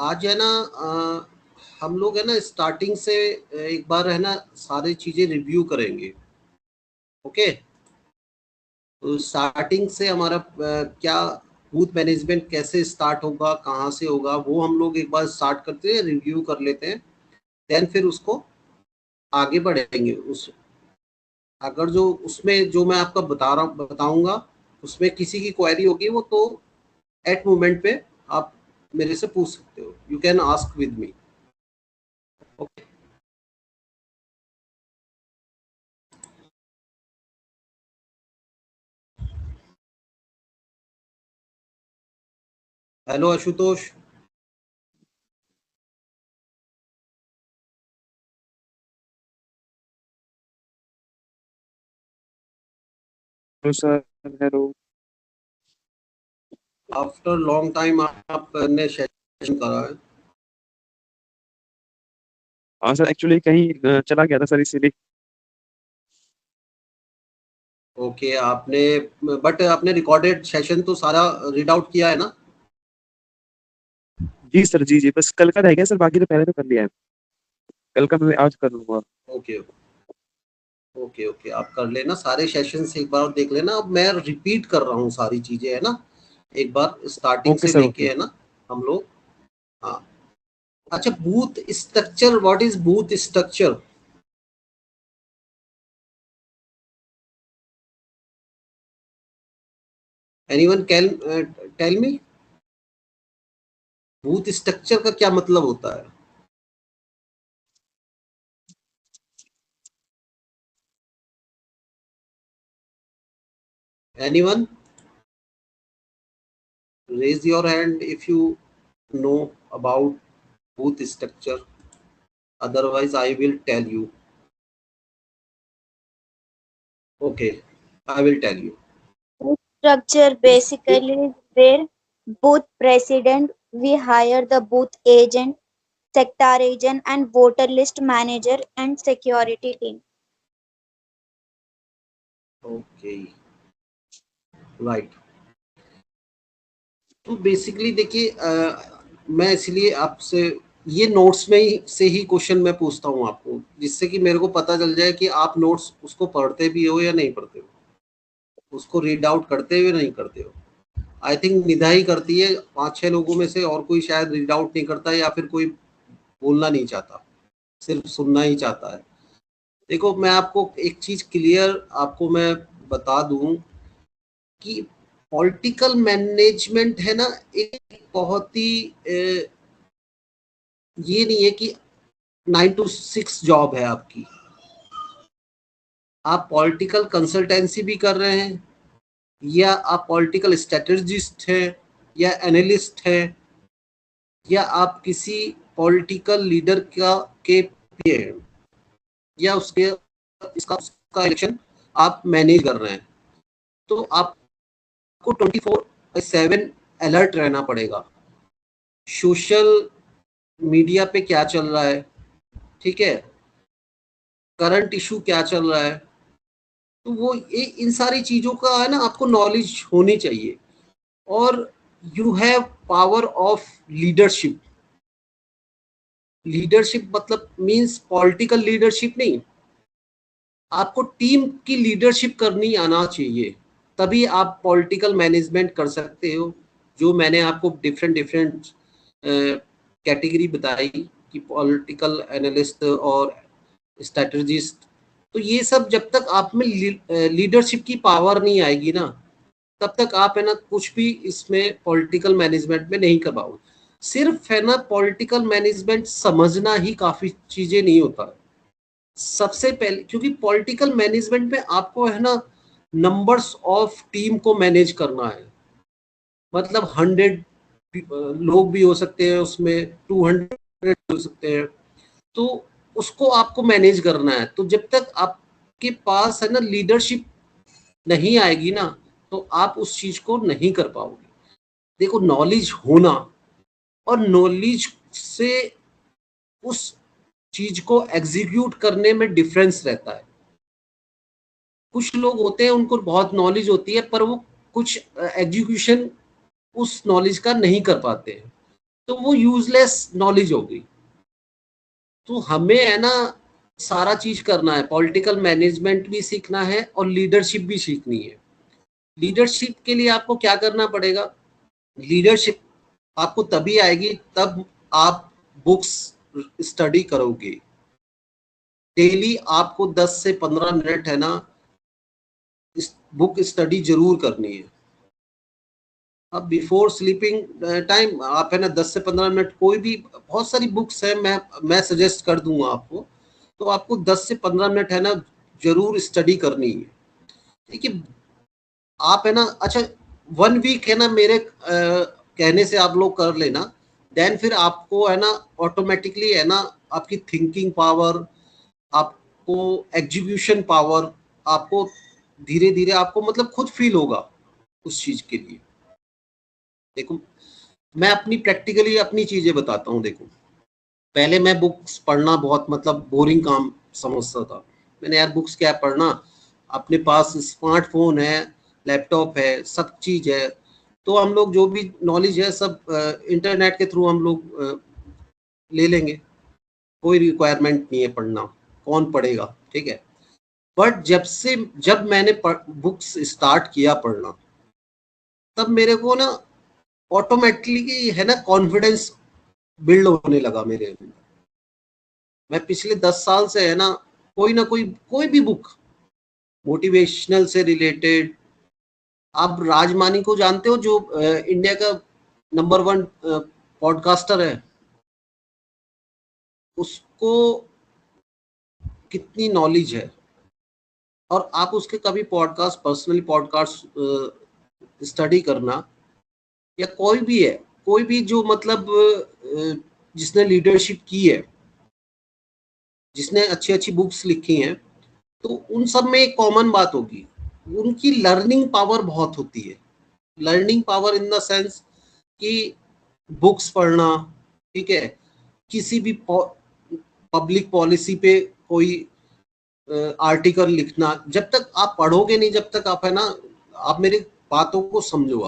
आज है ना हम लोग है ना स्टार्टिंग से एक बार है ना सारी चीजें रिव्यू करेंगे। ओके, तो स्टार्टिंग से हमारा क्या बूथ मैनेजमेंट कैसे स्टार्ट होगा, कहाँ से होगा, वो हम लोग एक बार स्टार्ट करते हैं, रिव्यू कर लेते हैं। देन फिर उसको आगे बढ़ेंगे। उस अगर जो उसमें जो मैं आपका बताऊंगा उसमें किसी की क्वेरी होगी वो तो एट मोमेंट पे आप मेरे से पूछ सकते हो। You can ask with me. Okay, hello Ashutosh. Hello sir. Hello. After long time आपने सेशन करा है। हाँ सर, एक्चुअली कहीं चला गया था सर, इसीलिए। ओके, आपने बट आपने रिकॉर्डेड सेशन तो सारा रीड आउट किया है ना? जी सर, जी जी, बस कल का रह गया सर, बाकी तो पहले तो कर लिया है। कल का मैं आज कर लूंगा। ओके ओके ओके, आप कर लेना सारे सेशन से एक बार और देख लेना। अब मैं रिपीट कर रहा हूँ सारी चीजें, है ना, एक बार स्टार्टिंग ओके से सर, लेके, ओके। है ना, हम लोग। हाँ, अच्छा, booth structure, what is booth structure? Anyone can tell me, booth structure का क्या मतलब होता है? Anyone raise your hand if you know about booth structure, otherwise I will tell you. Okay, I will tell you. Booth structure basically is where booth president we hire the booth agent, sector agent and voter list manager and security team. Okay, right. तो basically देखिए, मैं इसलिए आपसे ये notes में ही से ही question मैं पूछता हूँ आपको, जिससे कि मेरे को पता चल जाए कि आप नोट्स उसको पढ़ते भी हो या नहीं पढ़ते हो, उसको रीड आउट करते हो या नहीं करते हो। आई थिंक निधा ही करती है 5-6 लोगों में से, और कोई शायद रीड आउट नहीं करता, या फिर कोई बोलना नहीं चाहता, सिर्फ सुनना ही चाहता है। देखो, मैं आपको एक चीज क्लियर आपको मैं बता दूं कि पॉलिटिकल मैनेजमेंट है ना, एक बहुत ही ये नहीं है कि 9 to 6 जॉब है आपकी। आप पॉलिटिकल कंसल्टेंसी भी कर रहे हैं, या आप पॉलिटिकल स्ट्रेटजिस्ट है, या एनालिस्ट है, या आप किसी पॉलिटिकल लीडर का के पीए हैं, या उसके उसका इलेक्शन आप मैनेज कर रहे हैं। तो आपको 24/7 अलर्ट रहना पड़ेगा। सोशल मीडिया पे क्या चल रहा है, ठीक है, करंट इशू क्या चल रहा है, तो वो ये इन सारी चीजों का है ना आपको नॉलेज होनी चाहिए। और you have power of leadership. Leadership मतलब मींस पॉलिटिकल लीडरशिप नहीं, आपको टीम की लीडरशिप करनी आना चाहिए, तभी आप पॉलिटिकल मैनेजमेंट कर सकते हो। जो मैंने आपको डिफरेंट डिफरेंट कैटेगरी बताई कि पॉलिटिकल एनालिस्ट और स्ट्रेटजिस्ट, तो ये सब जब तक आप में लीडरशिप की पावर नहीं आएगी ना, तब तक आप है ना कुछ भी इसमें पॉलिटिकल मैनेजमेंट में नहीं कर पाओगे। सिर्फ है ना पॉलिटिकल मैनेजमेंट समझना ही काफी चीजें नहीं होता। सबसे पहले, क्योंकि पॉलिटिकल मैनेजमेंट में आपको है ना नंबर्स ऑफ टीम को मैनेज करना है। मतलब 100 लोग भी हो सकते हैं उसमें, 200 हो सकते हैं, तो उसको आपको मैनेज करना है। तो जब तक आपके पास है ना लीडरशिप नहीं आएगी ना, तो आप उस चीज को नहीं कर पाओगे। देखो, नॉलेज होना और नॉलेज से उस चीज को एग्जीक्यूट करने में डिफरेंस रहता है। कुछ लोग होते हैं उनको बहुत नॉलेज होती है, पर वो कुछ एग्जीक्यूशन उस नॉलेज का नहीं कर पाते हैं। तो वो यूजलेस नॉलेज होगी। तो हमें है ना सारा चीज करना है, पॉलिटिकल मैनेजमेंट भी सीखना है और लीडरशिप भी सीखनी है। लीडरशिप के लिए आपको क्या करना पड़ेगा? लीडरशिप आपको तभी आएगी तब आप बुक्स स्टडी करोगे। डेली आपको 10 से 15 मिनट है ना इस बुक स्टडी जरूर करनी है। अब बिफोर स्लीपिंग टाइम आप है ना 10 से 15 मिनट, कोई भी बहुत सारी बुक्स है, मैं सजेस्ट कर दूंगा आपको। तो आपको 10 से 15 मिनट है ना जरूर स्टडी करनी है। देखिए आप है ना, अच्छा 1 वीक है ना मेरे कहने से आप लोग कर लेना, देन फिर आपको है ना ऑटोमेटिकली है ना आपकी थिंकिंग पावर, आपको एग्जीक्यूशन पावर, आपको धीरे धीरे आपको मतलब खुद फील होगा उस चीज के लिए। देखो मैं अपनी प्रैक्टिकली अपनी चीजें बताता हूँ। देखो पहले मैं बुक्स पढ़ना बहुत मतलब बोरिंग काम समझता था। मैंने यार बुक्स क्या पढ़ना, अपने पास स्मार्टफोन है, लैपटॉप है, सब चीज है, तो हम लोग जो भी नॉलेज है सब इंटरनेट के थ्रू हम लोग ले लेंगे, कोई रिक्वायरमेंट नहीं है पढ़ना, कौन पढ़ेगा, ठीक है। बट जब मैंने बुक्स स्टार्ट किया पढ़ना, तब मेरे को ना ऑटोमेटिकली है ना कॉन्फिडेंस बिल्ड होने लगा मेरे अंदर। मैं पिछले 10 साल से है ना कोई भी बुक मोटिवेशनल से रिलेटेड, आप राजमानी को जानते हो जो इंडिया का नंबर 1 पॉडकास्टर है, उसको कितनी नॉलेज है, और आप उसके कभी पॉडकास्ट पर्सनली पॉडकास्ट स्टडी करना, या कोई भी जो मतलब जिसने लीडरशिप की है, जिसने अच्छी अच्छी बुक्स लिखी हैं, तो उन सब में एक कॉमन बात होगी, उनकी लर्निंग पावर बहुत होती है। Learning power in the sense कि बुक्स पढ़ना, ठीक है, किसी भी पब्लिक पॉलिसी पे कोई आर्टिकल लिखना, जब तक आप पढ़ोगे नहीं, जब तक आप है ना आप मेरी बातों को समझो,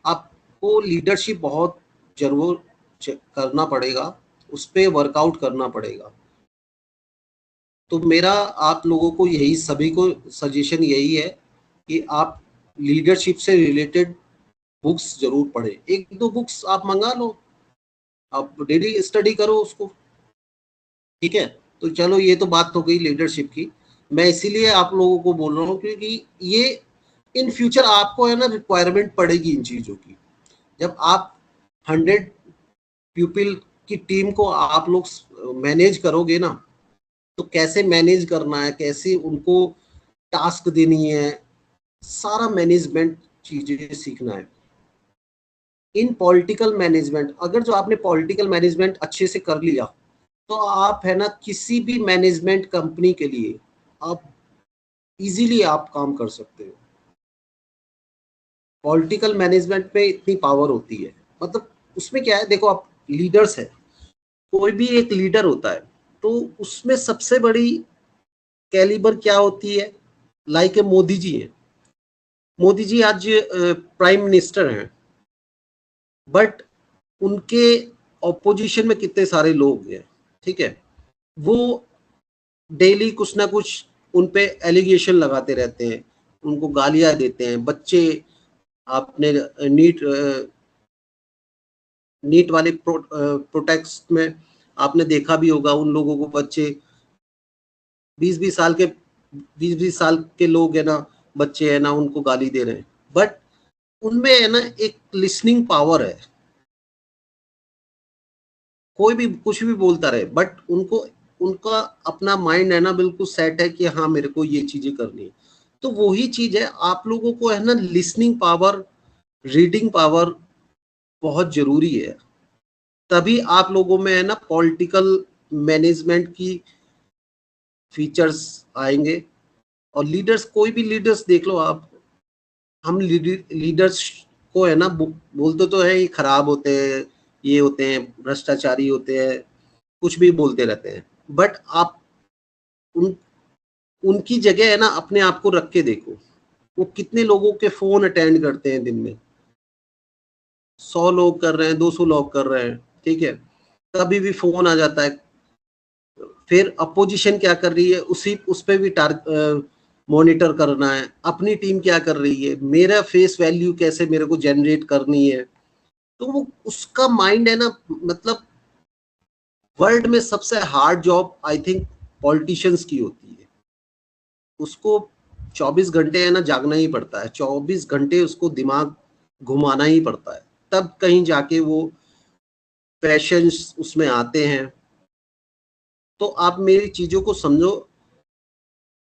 आपको लीडरशिप बहुत जरूर करना पड़ेगा, उस पर वर्कआउट करना पड़ेगा। तो मेरा आप लोगों को यही सभी को सजेशन यही है कि आप लीडरशिप से रिलेटेड बुक्स जरूर पढ़ें। 1-2 बुक्स आप मंगा लो, आप डेली स्टडी करो उसको, ठीक है। तो चलो ये तो बात हो गई लीडरशिप की। मैं इसीलिए आप लोगों को बोल रहा हूँ क्योंकि ये इन फ्यूचर आपको है ना रिक्वायरमेंट पड़ेगी इन चीजों की। जब आप 100 पीपल की टीम को आप लोग मैनेज करोगे ना, तो कैसे मैनेज करना है, कैसे उनको टास्क देनी है, सारा मैनेजमेंट चीजें सीखना है। इन पॉलिटिकल मैनेजमेंट, अगर जो आपने पॉलिटिकल मैनेजमेंट अच्छे से कर लिया, तो आप है ना किसी भी मैनेजमेंट कंपनी के लिए आप इजीली आप काम कर सकते हो। पॉलिटिकल मैनेजमेंट में इतनी पावर होती है, मतलब उसमें क्या है, देखो आप लीडर्स है, कोई भी एक लीडर होता है, तो उसमें सबसे बड़ी कैलिबर क्या होती है, लाइक मोदी जी है। मोदी जी आज प्राइम मिनिस्टर हैं, बट उनके ऑपोजिशन में कितने सारे लोग हैं, ठीक है, वो डेली कुछ ना कुछ उन पे एलिगेशन लगाते रहते हैं, उनको गालियां देते हैं। बच्चे आपने नीट वाले प्रोटेस्ट में आपने देखा भी होगा, उन लोगों को बच्चे 20-20 साल के लोग है ना, बच्चे है ना उनको गाली दे रहे हैं, बट उनमें है ना एक लिसनिंग पावर है। कोई भी कुछ भी बोलता रहे, बट उनको उनका अपना माइंड है ना बिल्कुल सेट है कि हाँ मेरे को ये चीजें करनी है। तो वही चीज है, आप लोगों को है ना लिसनिंग पावर, रीडिंग पावर बहुत जरूरी है। तभी आप लोगों में है ना पॉलिटिकल मैनेजमेंट की फीचर्स आएंगे। और लीडर्स, कोई भी लीडर्स देख लो आप, हम लीडर्स को है ना बोलते तो है ये खराब होते हैं, ये होते हैं, भ्रष्टाचारी होते हैं, कुछ भी बोलते रहते हैं, बट आप उन उनकी जगह है ना अपने आप को रख के देखो, वो कितने लोगों के फोन अटेंड करते हैं दिन में। 100 लोग कर रहे हैं, 200 लोग कर रहे हैं, ठीक है, कभी भी फोन आ जाता है। फिर अपोजिशन क्या कर रही है उस पे भी मॉनिटर करना है, अपनी टीम क्या कर रही है, मेरा फेस वैल्यू कैसे मेरे को जनरेट करनी है। तो वो उसका माइंड है ना, मतलब वर्ल्ड में सबसे hard job I think politicians की होती है। उसको 24 घंटे है ना जागना ही पड़ता है, 24 घंटे उसको दिमाग घुमाना ही पड़ता है, तब कहीं जाके वो पैशंस उसमें आते हैं। तो आप मेरी चीजों को समझो,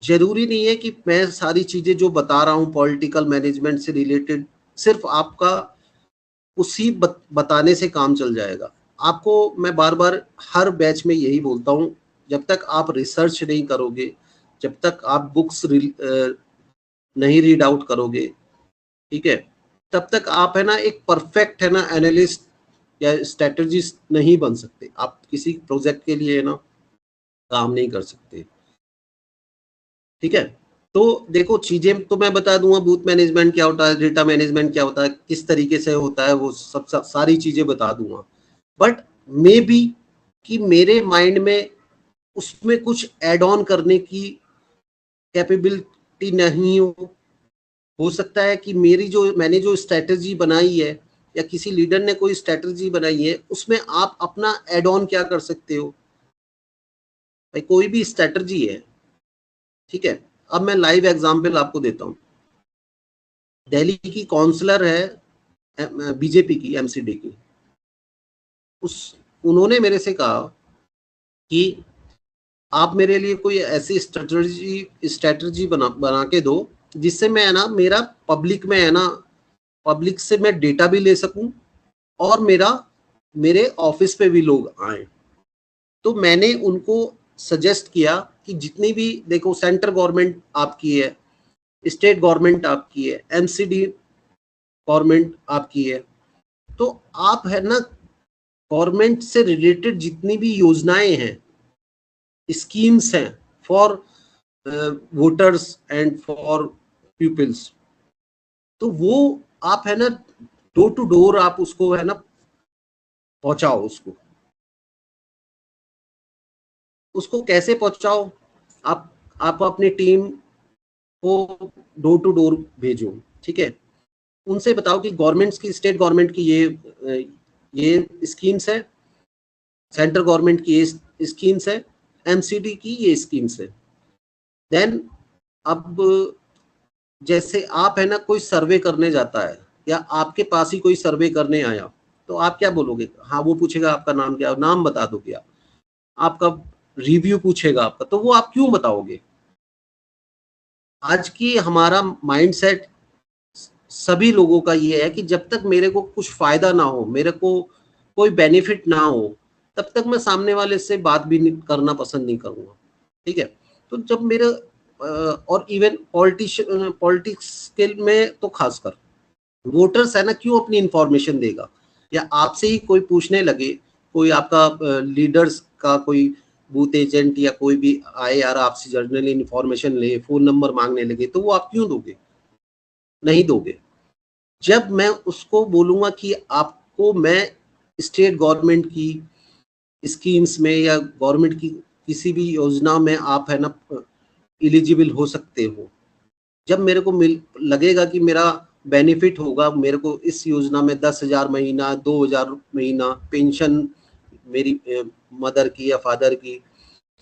जरूरी नहीं है कि मैं सारी चीजें जो बता रहा हूँ पॉलिटिकल मैनेजमेंट से रिलेटेड सिर्फ आपका उसी बताने से काम चल जाएगा। आपको मैं बार बार हर बैच में यही बोलता हूँ, जब तक आप रिसर्च नहीं करोगे, जब तक आप बुक्स नहीं रीड आउट करोगे, ठीक है, तब तक आप है ना एक परफेक्ट है ना एनालिस्ट या स्ट्रेटजिस्ट नहीं बन सकते। आप किसी प्रोजेक्ट के लिए है ना काम नहीं कर सकते, ठीक है। तो देखो चीजें तो मैं बता दूंगा, बूथ मैनेजमेंट क्या होता है, डेटा मैनेजमेंट क्या होता है, किस तरीके से होता है, वो सब सारी चीजें बता दूंगा। बट मे बी कि मेरे माइंड में उसमें कुछ ऐड ऑन करने की कैपेबिलिटी नहीं हो सकता है कि मेरी जो मैंने जो स्ट्रेटजी बनाई है या किसी लीडर ने कोई स्ट्रेटजी बनाई है उसमें आप अपना ऐड ऑन क्या कर सकते हो। भाई कोई भी स्ट्रेटजी है, ठीक है। अब मैं लाइव एग्जांपल आपको देता हूँ। दिल्ली की काउंसलर है बीजेपी की, एमसीडी की, उन्होंने मेरे से कहा कि आप मेरे लिए कोई ऐसी स्ट्रेटजी बना के दो जिससे मैं है ना मेरा पब्लिक में है ना पब्लिक से मैं डेटा भी ले सकूं और मेरे ऑफिस पे भी लोग आए। तो मैंने उनको सजेस्ट किया कि जितनी भी देखो सेंट्रल गवर्नमेंट आपकी है, स्टेट गवर्नमेंट आपकी है, एमसीडी गवर्नमेंट आपकी है, तो आप है ना गवर्नमेंट से रिलेटेड जितनी भी योजनाएं हैं, स्कीम्स हैं for voters and for peoples, तो वो आप है ना डोर टू डोर आप उसको है ना पहुंचाओ। उसको कैसे पहुंचाओ, आप अपनी टीम को डोर टू डोर भेजो, ठीक है। उनसे बताओ कि गवर्नमेंट्स की, स्टेट गवर्नमेंट की ये स्कीम्स है, सेंट्रल गवर्नमेंट की ये स्कीम्स है, एमसीडी की ये स्कीम्स है। देन अब जैसे आप है ना कोई सर्वे करने जाता है या आपके पास ही कोई सर्वे करने आया, तो आप क्या बोलोगे? हाँ, वो पूछेगा आपका नाम क्या, नाम बता दो क्या, आपका रिव्यू पूछेगा आपका, तो वो आप क्यों बताओगे? आज की हमारा माइंडसेट सभी लोगों का ये है कि जब तक मेरे को कुछ फायदा ना हो, मेरे को कोई बेनिफिट ना हो, तब तक मैं सामने वाले से बात भी करना पसंद नहीं करूंगा, ठीक है। तो जब मेरे और इवन पॉलिटिक्स के में तो खासकर वोटर्स है ना क्यों अपनी इंफॉर्मेशन देगा, या आपसे ही कोई पूछने लगे, कोई आपका लीडर्स का कोई बूथ एजेंट या कोई भी आए यार आपसे जनरली इंफॉर्मेशन ले, फोन नंबर मांगने लगे, तो वो आप क्यों दोगे? नहीं दोगे। जब मैं उसको बोलूंगा कि आपको मैं स्टेट गवर्नमेंट की स्कीम्स में या गवर्नमेंट की किसी भी योजना में आप है ना एलिजिबल हो सकते हो, जब मेरे को लगेगा कि मेरा बेनिफिट होगा, मेरे को इस योजना में 10,000 महीना, 2,000 महीना पेंशन मेरी मदर की या फादर की,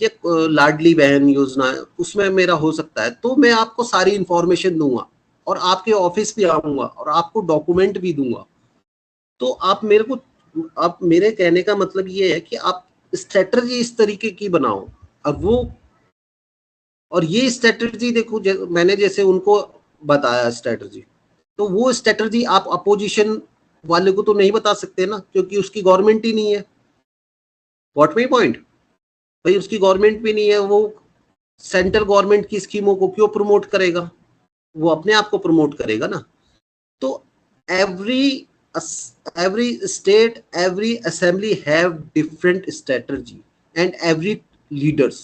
या लाडली बहन योजना है उसमें मेरा हो सकता है, तो मैं आपको सारी इंफॉर्मेशन दूंगा और आपके ऑफिस भी आऊंगा और आपको डॉक्यूमेंट भी दूंगा। तो आप मेरे कहने का मतलब ये है कि आप स्ट्रेटजी इस तरीके की बनाओ। अब वो और ये स्ट्रेटजी देखो, मैंने जैसे उनको बताया स्ट्रेटजी, तो वो स्ट्रेटजी आप अपोजिशन वाले को तो नहीं बता सकते ना, क्योंकि उसकी गवर्नमेंट ही नहीं है। What my point? भाई उसकी गवर्नमेंट भी नहीं है, वो सेंट्रल गवर्नमेंट की स्कीमों को क्यों प्रमोट करेगा? वो अपने आप को प्रमोट करेगा ना। तो every every state, every assembly have different strategy and every leaders.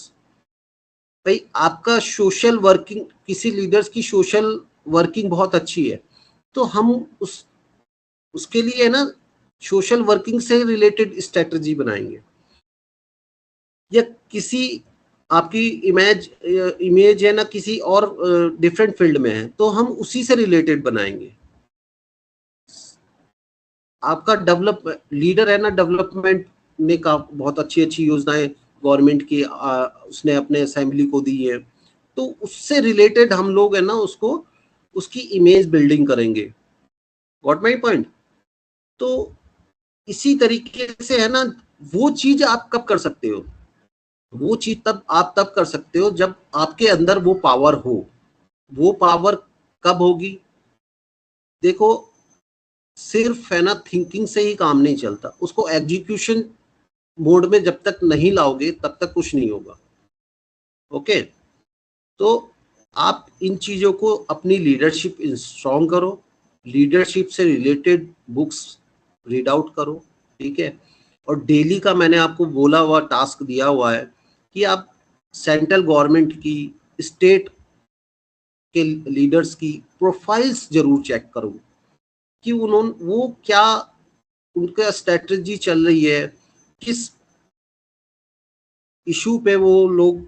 भाई आपका सोशल वर्किंग, किसी लीडर्स की सोशल वर्किंग बहुत अच्छी है, तो हम उसके लिए ना सोशल वर्किंग से रिलेटेड स्ट्रेटजी बनाएंगे, या किसी आपकी इमेज है ना किसी और डिफरेंट फील्ड में है तो हम उसी से रिलेटेड बनाएंगे। आपका डेवलप लीडर है ना, डेवलपमेंट ने का बहुत अच्छी अच्छी योजनाएं गवर्नमेंट की उसने अपने असेंबली को दी है, तो उससे रिलेटेड हम लोग है ना उसको उसकी इमेज बिल्डिंग करेंगे। Got my point? तो इसी तरीके से है ना, वो चीज आप कब कर सकते हो, वो चीज तब कर सकते हो जब आपके अंदर वो पावर हो। वो पावर कब होगी? देखो, सिर्फ है ना थिंकिंग से ही काम नहीं चलता, उसको एग्जीक्यूशन मोड में जब तक नहीं लाओगे तब तक कुछ नहीं होगा। ओके, तो आप इन चीजों को अपनी लीडरशिप स्ट्रॉन्ग करो, लीडरशिप से रिलेटेड बुक्स रीड आउट करो, ठीक है। और डेली का मैंने आपको बोला हुआ टास्क दिया हुआ है कि आप सेंट्रल गवर्नमेंट की, स्टेट के लीडर्स की प्रोफाइल्स जरूर चेक करो कि उन्होंने वो क्या उनका स्ट्रेटजी चल रही है, किस इशू पे वो लोग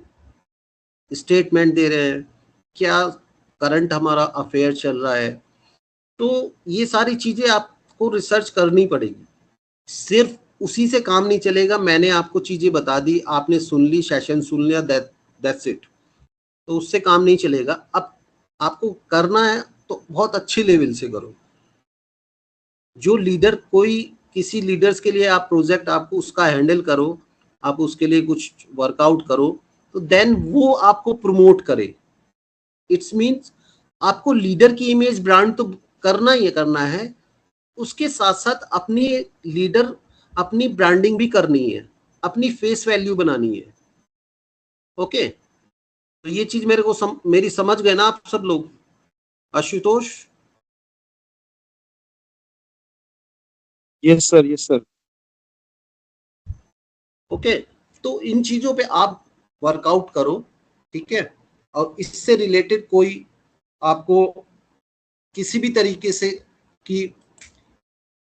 स्टेटमेंट दे रहे हैं, क्या करंट हमारा अफेयर चल रहा है। तो ये सारी चीजें आपको रिसर्च करनी पड़ेगी, सिर्फ उसी से काम नहीं चलेगा। मैंने आपको चीजें बता दी, आपने सुन ली, सेशन सुन लिया, दैट्स इट, तो उससे काम नहीं चलेगा। अब आपको करना है तो बहुत अच्छे लेवल से करो। जो लीडर, कोई किसी लीडर्स के लिए आप प्रोजेक्ट आपको उसका हैंडल करो, आप उसके लिए कुछ वर्कआउट करो, तो देन वो आपको प्रमोट करे। इट्स मीन्स आपको लीडर की इमेज ब्रांड तो करना ही करना है, उसके साथ साथ अपनी लीडर अपनी ब्रांडिंग भी करनी है, अपनी फेस वैल्यू बनानी है। ओके, तो ये चीज मेरे को मेरी समझ गए ना आप सब लोग? Ashutosh? Yes sir, yes sir. Okay, तो इन चीजों पे आप वर्कआउट करो, ठीक है। और इससे रिलेटेड कोई आपको किसी भी तरीके से की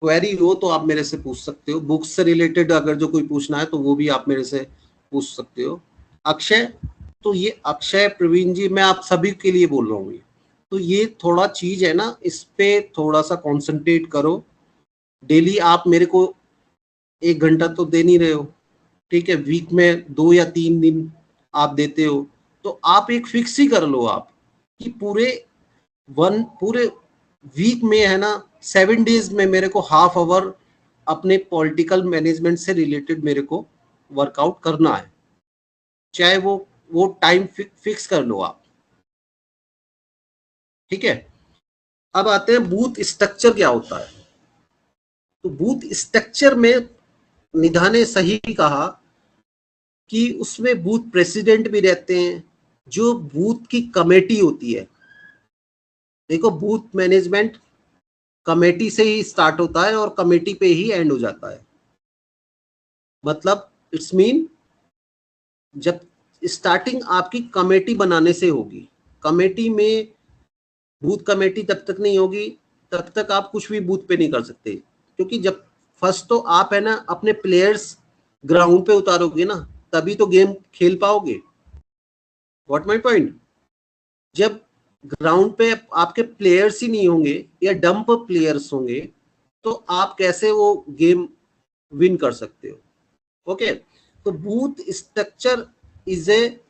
क्वेरी हो तो आप मेरे से पूछ सकते हो। बुक्स से रिलेटेड अगर जो कोई पूछना है तो वो भी आप मेरे से पूछ सकते हो। अक्षय, तो ये अक्षय, प्रवीण जी, मैं आप सभी के लिए बोल रहा हूँ, तो ये थोड़ा चीज है ना, इस पे थोड़ा सा कॉन्सेंट्रेट करो। डेली आप मेरे को 1 घंटा तो दे नहीं रहे हो, ठीक है, वीक में 2 या 3 दिन आप देते हो, तो आप एक फिक्स ही कर लो आप कि पूरे वीक में है ना 7 डेज में मेरे को हाफ आवर अपने पॉलिटिकल मैनेजमेंट से रिलेटेड मेरे को वर्कआउट करना है। चाहे वो टाइम फिक्स कर लो आप, ठीक है। अब आते हैं बूथ स्ट्रक्चर क्या होता है। तो बूथ स्ट्रक्चर में निधा ने सही कहा कि उसमें बूथ प्रेसिडेंट भी रहते हैं, जो बूथ की कमेटी होती है। देखो, बूथ मैनेजमेंट कमेटी से ही स्टार्ट होता है और कमेटी पे ही एंड हो जाता है। मतलब इट्स मीन जब स्टार्टिंग आपकी कमेटी बनाने से होगी, कमेटी में बूथ कमेटी तब तक नहीं होगी तब तक आप कुछ भी बूथ पे नहीं कर सकते, क्योंकि जब फर्स्ट तो आप है ना अपने प्लेयर्स ग्राउंड पे उतारोगे ना, तभी तो गेम खेल पाओगे। What my point? जब ग्राउंड पे आपके प्लेयर्स ही नहीं होंगे या डंप प्लेयर्स होंगे तो आप कैसे वो गेम विन कर सकते हो? ओके, तो booth structure is a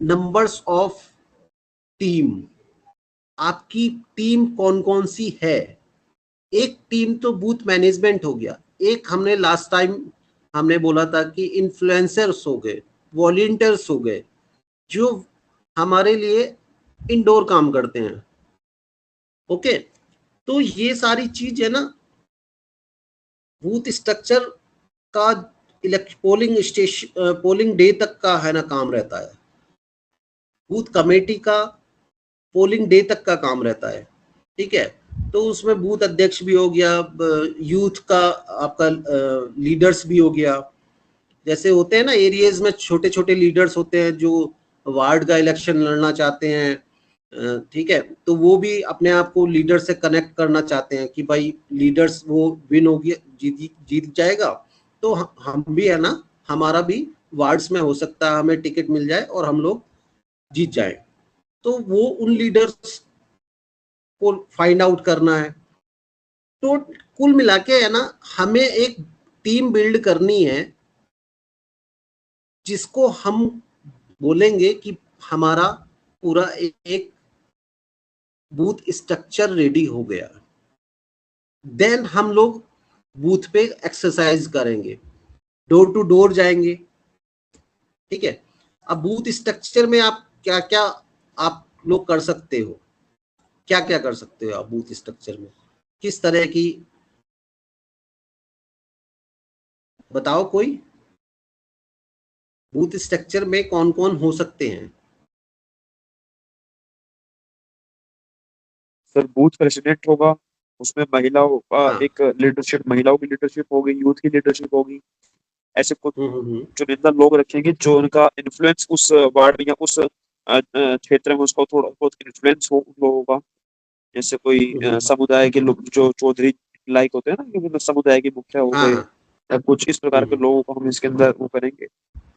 numbers of team. आपकी टीम कौन कौन सी है? एक टीम तो बूथ मैनेजमेंट हो गया, एक हमने लास्ट टाइम हमने बोला था कि इन्फ्लुएंसर्स हो गए, वॉलंटियर्स हो गए, जो हमारे लिए इंडोर काम करते हैं। ओके, तो ये सारी चीज है ना, बूथ स्ट्रक्चर का पोलिंग डे तक का है ना काम रहता है। बूथ कमेटी का पोलिंग डे तक का काम रहता है, ठीक है। तो उसमें बूथ अध्यक्ष भी हो गया, यूथ का आपका लीडर्स भी हो गया। जैसे होते हैं ना एरियाज में छोटे छोटे लीडर्स होते हैं जो वार्ड का इलेक्शन लड़ना चाहते हैं, ठीक है, तो वो भी अपने आप को लीडर से कनेक्ट करना चाहते हैं कि भाई लीडर्स वो विन हो गया, जीत जाएगा, तो हम भी है ना, हमारा भी वार्ड्स में हो सकता है हमें टिकट मिल जाए और हम लोग जीत जाए। तो वो उन लीडर्स को फाइंड आउट करना है। तो कुल मिला के है ना, हमें एक टीम बिल्ड करनी है जिसको हम बोलेंगे कि हमारा पूरा एक बूथ स्ट्रक्चर रेडी हो गया। देन हम लोग बूथ पे एक्सरसाइज करेंगे, डोर टू डोर जाएंगे। ठीक है, अब बूथ स्ट्रक्चर में आप क्या क्या आप लोग कर सकते हो, क्या क्या कर सकते हो आप बूथ स्ट्रक्चर में, किस तरह की, बताओ कोई, बूथ स्ट्रक्चर में कौन कौन हो सकते हैं? सर बूथ प्रेसिडेंट होगा, उसमें महिलाओं का हाँ। एक लीडरशिप, महिलाओं की लीडरशिप होगी, यूथ की लीडरशिप होगी। ऐसे कुछ हम्म। चुनिंदा लोग रखेंगे जो उनका इन्फ्लुएंस उस वार्ड में या उस क्षेत्र में उसका थोड़ा बहुत इन्फ्लुएंस हो उन लोगों का। जैसे कोई हम्म। समुदाय के लोग जो चौधरी लाइक होते हैं ना, कि मतलब समुदाय के मुखिया हो हाँ गए, हाँ। या कुछ इस प्रकार के हम्म। लोगों को हम इसके अंदर वो करेंगे।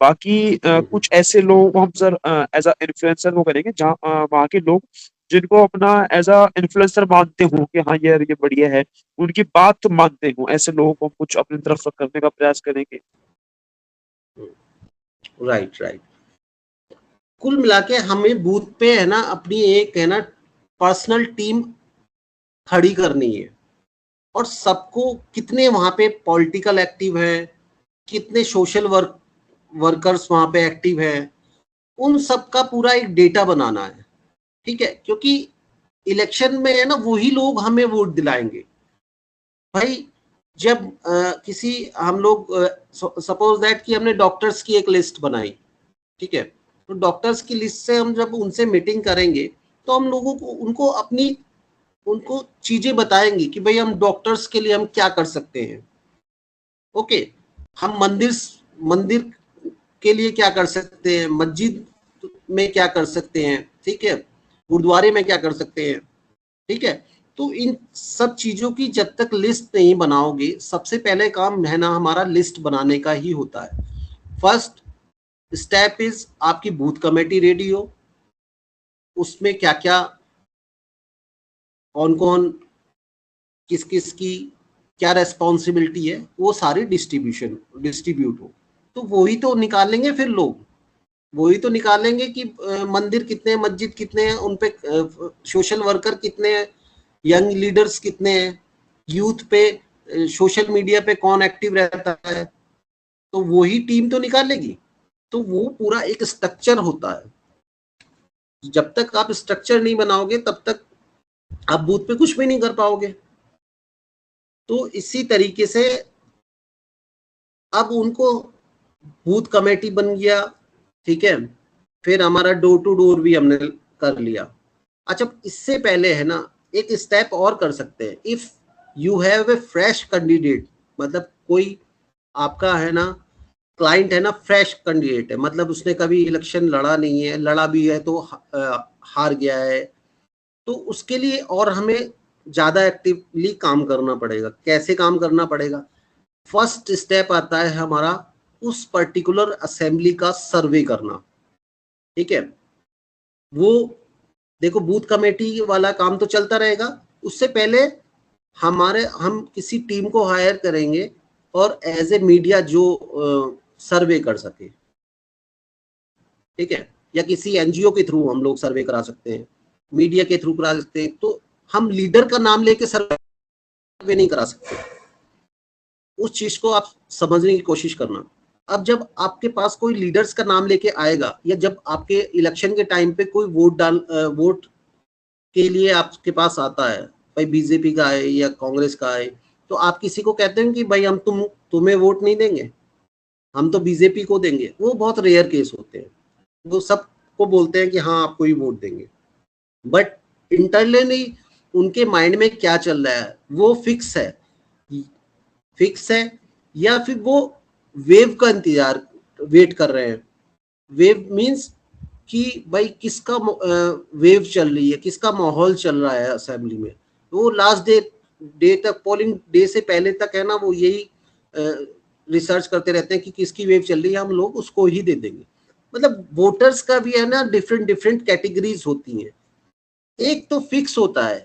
बाकी हम्म। कुछ ऐसे लोगों को हम सर एज अ इन्फ्लुएंसर वो करेंगे, जहाँ वहाँ के लोग जिनको अपना एज अ इन्फ्लुएंसर मानते हो कि हाँ यार ये बढ़िया है, उनकी बात मानते हो, ऐसे लोगों को हम कुछ अपनी तरफ से करने का प्रयास करेंगे। Right right. कुल मिला के हमें बूथ पे है ना अपनी एक है ना पर्सनल टीम खड़ी करनी है, और सबको कितने वहां पे पॉलिटिकल एक्टिव है, कितने सोशल वर्कर्स वहां पे एक्टिव है, उन सब का पूरा एक डेटा बनाना है। ठीक है, क्योंकि इलेक्शन में है ना वही लोग हमें वोट दिलाएंगे भाई। जब किसी हम लोग सपोज दैट कि हमने डॉक्टर्स की एक लिस्ट बनाई, ठीक है, तो डॉक्टर्स की लिस्ट से हम जब उनसे मीटिंग करेंगे तो हम लोगों को उनको चीजें बताएंगे कि भाई हम डॉक्टर्स के लिए हम क्या कर सकते हैं। ओके, हम मंदिर के लिए क्या कर सकते हैं, मस्जिद में क्या कर सकते हैं, ठीक है, गुरुद्वारे में क्या कर सकते हैं। ठीक है, तो इन सब चीजों की जब तक लिस्ट नहीं बनाओगे, सबसे पहले काम है ना हमारा लिस्ट बनाने का ही होता है। फर्स्ट स्टेप इज आपकी बूथ कमेटी रेडी हो, उसमें क्या क्या, कौन कौन, किस किस की क्या रेस्पॉन्सिबिलिटी है, वो सारी डिस्ट्रीब्यूट हो। तो वही तो निकालेंगे फिर लोग, वही तो निकालेंगे कि मंदिर कितने हैं, मस्जिद कितने हैं, उन पे सोशल वर्कर कितने हैं, यंग लीडर्स कितने हैं, यूथ पे सोशल मीडिया पे कौन एक्टिव रहता है, तो वही टीम तो निकालेगी। तो वो पूरा एक स्ट्रक्चर होता है। जब तक आप स्ट्रक्चर नहीं बनाओगे तब तक आप बूथ पे कुछ भी नहीं कर पाओगे। तो इसी तरीके से अब उनको बूथ कमेटी बन गया, ठीक है, फिर हमारा डोर टू डोर भी हमने कर लिया। अच्छा, इससे पहले है ना एक स्टेप और कर सकते हैं। If you have a fresh candidate, मतलब कोई आपका है ना क्लाइंट है ना फ्रेश कैंडिडेट है, मतलब उसने कभी इलेक्शन लड़ा नहीं है, लड़ा भी है तो हार गया है, तो उसके लिए और हमें ज्यादा एक्टिवली काम करना पड़ेगा। कैसे काम करना पड़ेगा? फर्स्ट स्टेप आता है हमारा उस पर्टिकुलर असेंबली का सर्वे करना। ठीक है, वो देखो बूथ कमेटी वाला काम तो चलता रहेगा, उससे पहले हम किसी टीम को हायर करेंगे और एज ए मीडिया जो सर्वे कर सके, ठीक है, या किसी एनजीओ के थ्रू हम लोग सर्वे करा सकते हैं, मीडिया के थ्रू करा सकते हैं। तो हम लीडर का नाम लेके सर्वे नहीं करा सकते। उस चीज को आप समझने की कोशिश करना। अब जब आपके पास कोई लीडर्स का नाम लेके आएगा, या जब आपके इलेक्शन के टाइम पे कोई वोट के लिए आपके पास आता है, भाई बीजेपी का है या कांग्रेस का है, तो आप किसी को कहते हैं कि भाई हम तुम्हें वोट नहीं देंगे, हम तो बीजेपी को देंगे। वो बहुत रेयर केस होते हैं, वो सबको बोलते हैं कि हाँ आपको ही वोट देंगे, बट इंटरनली उनके माइंड में क्या चल रहा है वो फिक्स है, या फिर वो वेव का इंतजार वेट कर रहे हैं। वेव मींस कि भाई किसका वेव चल रही है, किसका माहौल चल रहा है असेंबली में। वो लास्ट डे तक, पोलिंग डे से पहले तक है ना, वो यही रिसर्च करते रहते हैं कि किसकी वेव चल रही है, हम लोग उसको ही दे देंगे। मतलब वोटर्स का भी है ना डिफरेंट डिफरेंट कैटेगरीज होती हैं। एक तो फिक्स होता है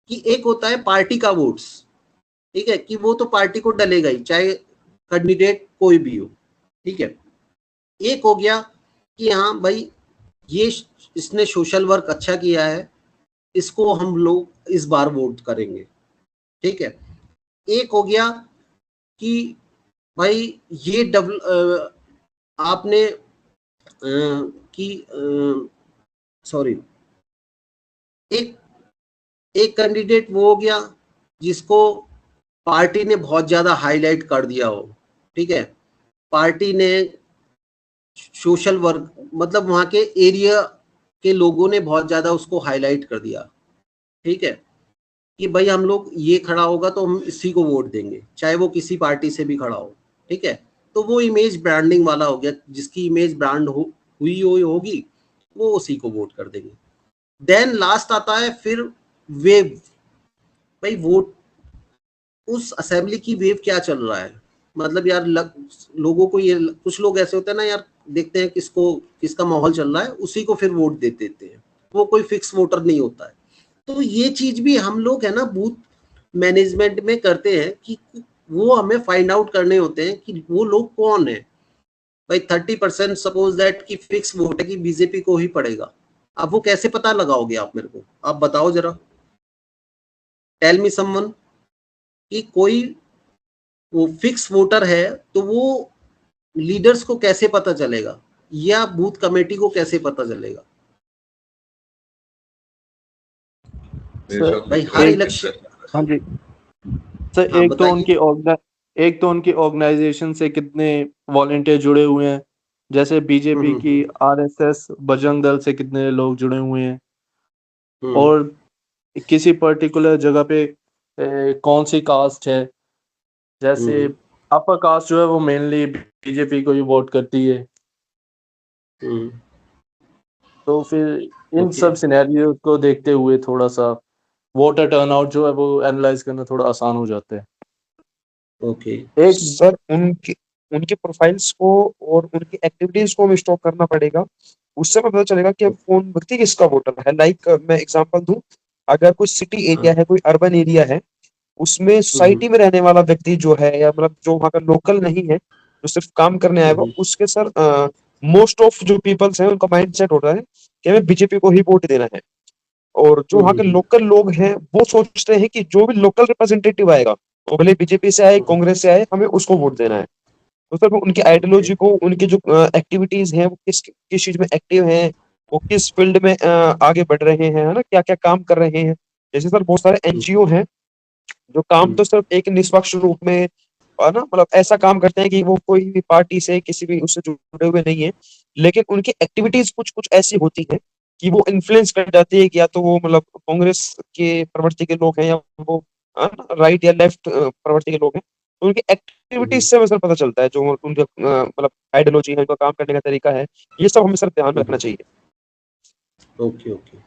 कि एक होता है पार्टी का वोट्स, ठीक है, कि वो तो पार्टी को डलेगा ही, चाहे कैंडिडेट कोई भी हो, ठीक है। एक हो गया कि हाँ भाई ये इसने सोशल वर्क अच्छा किया है, इसको हम लोग इस बार वोट करेंगे, ठीक है। एक हो गया कि भाई ये आपने कि सॉरी, एक एक कैंडिडेट वो हो गया जिसको पार्टी ने बहुत ज्यादा हाईलाइट कर दिया हो, ठीक है, पार्टी ने सोशल वर्क, मतलब वहां के एरिया के लोगों ने बहुत ज्यादा उसको हाईलाइट कर दिया, ठीक है, कि भाई हम लोग ये खड़ा होगा तो हम इसी को वोट देंगे, चाहे वो किसी पार्टी से भी खड़ा हो, ठीक है। तो वो इमेज ब्रांडिंग वाला हो गया, जिसकी इमेज ब्रांड हुई होगी वो उसी को वोट कर देंगे। देन लास्ट आता है फिर वेव। भाई वोट, उस असेंबली की वेव क्या चल रहा है, मतलब यार लोगों को ये, कुछ लोग ऐसे होते हैं ना यार, देखते हैं किसका माहौल चल रहा है उसी को फिर वोट दे देते हैं, वो कोई फिक्स वोटर नहीं होता है। तो ये चीज भी हम लोग है ना बूथ मैनेजमेंट में करते हैं कि वो हमें फाइंड आउट करने होते हैं कि वो लोग कौन है। भाई 30% सपोज दैट कि फिक्स वोट है कि बीजेपी को ही पड़ेगा, अब वो कैसे पता लगाओगे आप, मेरे को आप बताओ जरा, टेल मी समवन, कि कोई वो फिक्स वोटर है तो वो लीडर्स को कैसे पता चलेगा, या बूथ कमेटी को कैसे पता चलेगा। सर भाई हर एक इलेक्शन, हाँ जी सर, हाँ एक तो बताइए। एक तो उनकी ऑर्गेनाइजेशन से कितने वॉलेंटियर जुड़े हुए हैं, जैसे बीजेपी की, हम्म आरएसएस, बजरंग दल से कितने लोग जुड़े हुए हैं, हम्म और किसी पर्टिकुलर जगह पे कौन सी कास्ट है। जैसे हम्म अपर कास्ट जो है वो मेनली बीजेपी को ही वोट करती है। हम्म तो फिर इन ओके सब सिनेरियो को देखते हुए थोड़ा सा वोटर टर्नआउट जो है वो एनालाइज करना थोड़ा आसान हो जाता है। ओके। एक सर उनकी उनकी प्रोफाइल्स को और उनकी एक्टिविटीज को हमें स्टॉक करना पड़ेगा, उससे हमें पता चलेगा कि कौन व्यक्ति किसका वोटर है। लाइक मैं एग्जांपल दूं, अगर कोई सिटी हाँ एरिया है, कोई अर्बन एरिया है, उसमें हम्म सोसाइटी में रहने वाला व्यक्ति जो है, या मतलब जो वहाँ का लोकल नहीं है, जो सिर्फ काम करने आया हुआ, हम्म उसके सर मोस्ट ऑफ जो पीपल्स हैं उनका माइंड सेट होता है कि हमें बीजेपी को ही वोट देना है। और जो वहाँ के हम्म लोकल लोग हैं वो सोचते हैं कि जो भी लोकल रिप्रेजेंटेटिव आएगा, वो भले बीजेपी से आए, कांग्रेस से आए, हमें उसको वोट देना है। तो सर वो उनकी ओके। आइडियोलॉजी को, उनकी जो एक्टिविटीज हैं, वो किस किस चीज में एक्टिव हैं, वो किस फील्ड में आगे बढ़ रहे हैं, है ना, क्या क्या काम कर रहे हैं। जैसे सर बहुत सारे एनजीओ हैं जो काम तो सिर्फ एक निष्पक्ष रूप में, है ना, मतलब ऐसा काम करते हैं कि वो कोई भी पार्टी से, किसी भी उससे जुड़े हुए नहीं है, लेकिन उनकी एक्टिविटीज कुछ कुछ ऐसी होती है कि वो इन्फ्लुएंस कर जाती है कि या तो वो मतलब कांग्रेस के प्रवृत्ति के लोग हैं, या वो राइट या लेफ्ट प्रवृत्ति के लोग हैं। तो उनकी एक्टिविटीज से हमें सर पता चलता है जो उनके मतलब आइडियोलॉजी है, उनका काम करने का तरीका है। ये सब हमें सर ध्यान में रखना चाहिए। ओके ओके,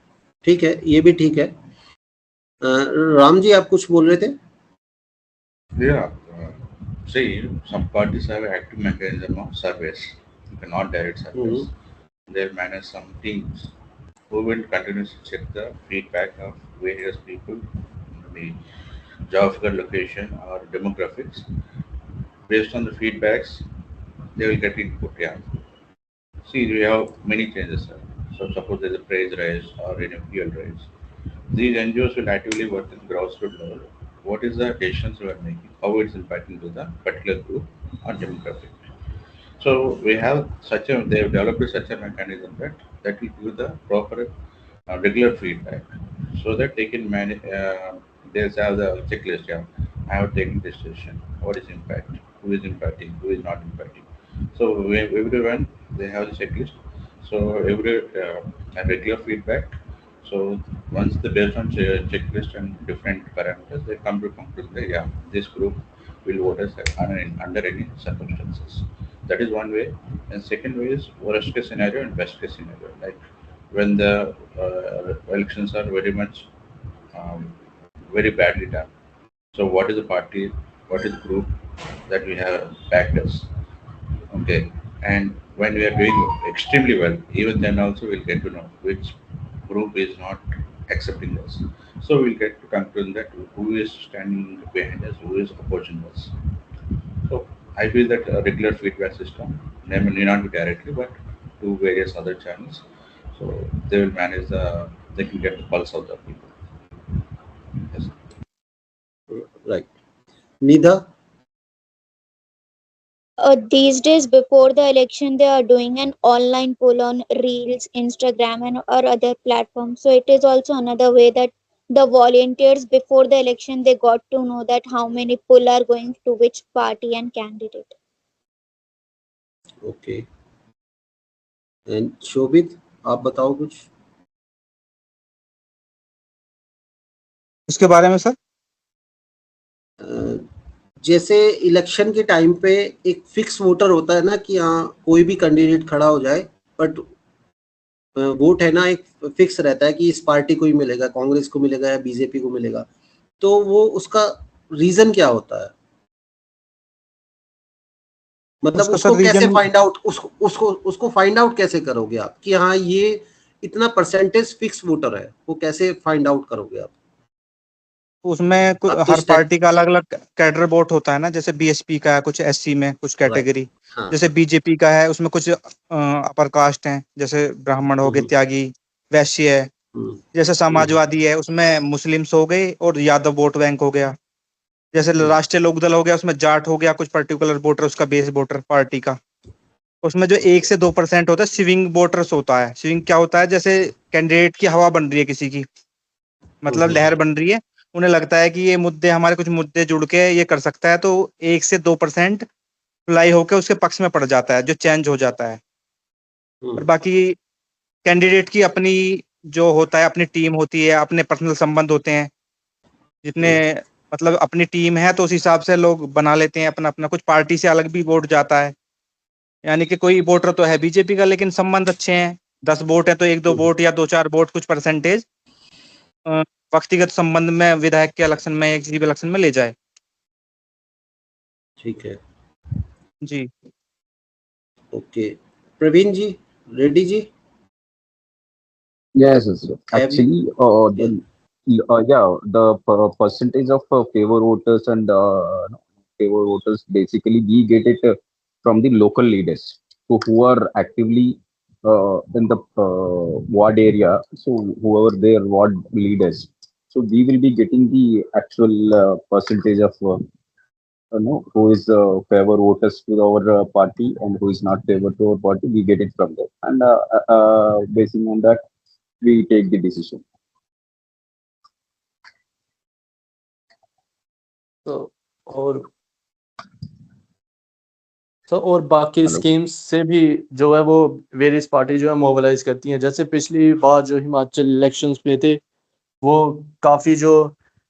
ठीक है, ये भी ठीक है। राम जी आप कुछ बोल रहे थे। Yeah, see, some parties have active mechanism of surveys, not direct surveys. Hmm They manage some teams who will continuously check the feedback of various people, the geographical location or demographics. Based on the feedbacks, they will get input. Yeah. See, we have many changes. Sir. So suppose there's a price rise or any fuel rise. These NGOs will actively work at grassroots level. What is the decisions we are making? How it's impacting to the particular group or demographic? So we have such a they have developed such a mechanism that will give the proper regular feedback, so that they can manage. They have the checklist. Yeah, I have taken this decision. What is impact? Who is impacting? Who is not impacting? So everyone they have the checklist. So every regular feedback. So once the based on checklist and different parameters, they come to conclusion that yeah, this group will vote us under any circumstances. That is one way. And second way is worst case scenario and best case scenario. Like when the elections are very much um, very badly done. So what is the party? What is the group that we have backed us? Okay. And when we are doing extremely well, even then also we'll get to know which group is not accepting us. So we'll get to conclude that who is standing behind us, who is opposing us. So I feel that a regular feedback system need not be directly, but to various other channels. So they will manage they can get the pulse of the people. Yes. Right. Nida? These days, before the election, they are doing an online poll on Reels, Instagram, and or other platforms. So it is also another way that the volunteers before the election they got to know that how many poll are going to which party and candidate. Okay and Shobhit आप बताओ कुछ उसके बारे में sir. जैसे election के time पे एक फिक्स वोटर होता है ना कि हाँ कोई भी कैंडिडेट खड़ा हो जाए, बट वोट है ना एक फिक्स रहता है कि इस पार्टी को ही मिलेगा, कांग्रेस को मिलेगा या बीजेपी को मिलेगा, तो वो उसका रीजन क्या होता है? मतलब उसको कैसे फाइंड आउट, उसको फाइंड आउट कैसे करोगे आप कि हाँ ये इतना परसेंटेज फिक्स वोटर है, वो कैसे फाइंड आउट करोगे आप? उसमें हर पार्टी का अलग अलग कैडर वोट होता है ना, जैसे बीएसपी का है कुछ एससी में कुछ कैटेगरी, जैसे बीजेपी का है उसमें कुछ अपर कास्ट हैं, जैसे ब्राह्मण हो गए, त्यागी, वैश्य है, जैसे समाजवादी है उसमें मुस्लिम्स हो गए और यादव वोट बैंक हो गया, जैसे राष्ट्रीय लोकदल हो गया उसमें जाट हो गया, कुछ पर्टिकुलर वोटर उसका बेस वोटर पार्टी का। उसमें जो 1 से 2% होता है स्विंग वोटर्स होता है। स्विंग क्या होता है, जैसे कैंडिडेट की हवा बन रही है किसी की, मतलब लहर बन रही है, उन्हें लगता है कि ये मुद्दे हमारे कुछ मुद्दे जुड़ के ये कर सकता है, तो 1 से 2% फ्लाई होकर उसके पक्ष में पड़ जाता है, जो चेंज हो जाता है। और बाकी कैंडिडेट की अपनी जो होता है, अपनी टीम होती है, अपने पर्सनल संबंध होते हैं, जितने मतलब अपनी टीम है तो उस हिसाब से लोग बना लेते हैं अपना अपना, कुछ पार्टी से अलग भी वोट जाता है, यानी कि कोई वोटर तो है बीजेपी का लेकिन संबंध अच्छे हैं, 10 वोट है तो 1-2 वोट या 2-4 वोट कुछ परसेंटेज व्यक्तिगत संबंध में विधायक के इलेक्शन में या किसी भी इलेक्शन में ले जाए। ठीक है जी। Okay, Praveen ji, Reddy ji? Yes, actually, the percentage of favor voters and favor voters basically we get it from the local leaders, so who are actively in the ward area. So whoever their ward leaders, so we will be getting the actual percentage of who is favor voters to our party and who is not favor to our party. We get it from there, and basing on that we take the decision. और बाकी schemes से भी जो है वो various party जो है mobilise करती हैं। जैसे पिछली बार जो हिमाचल इलेक्शंस में थे, वो काफ़ी जो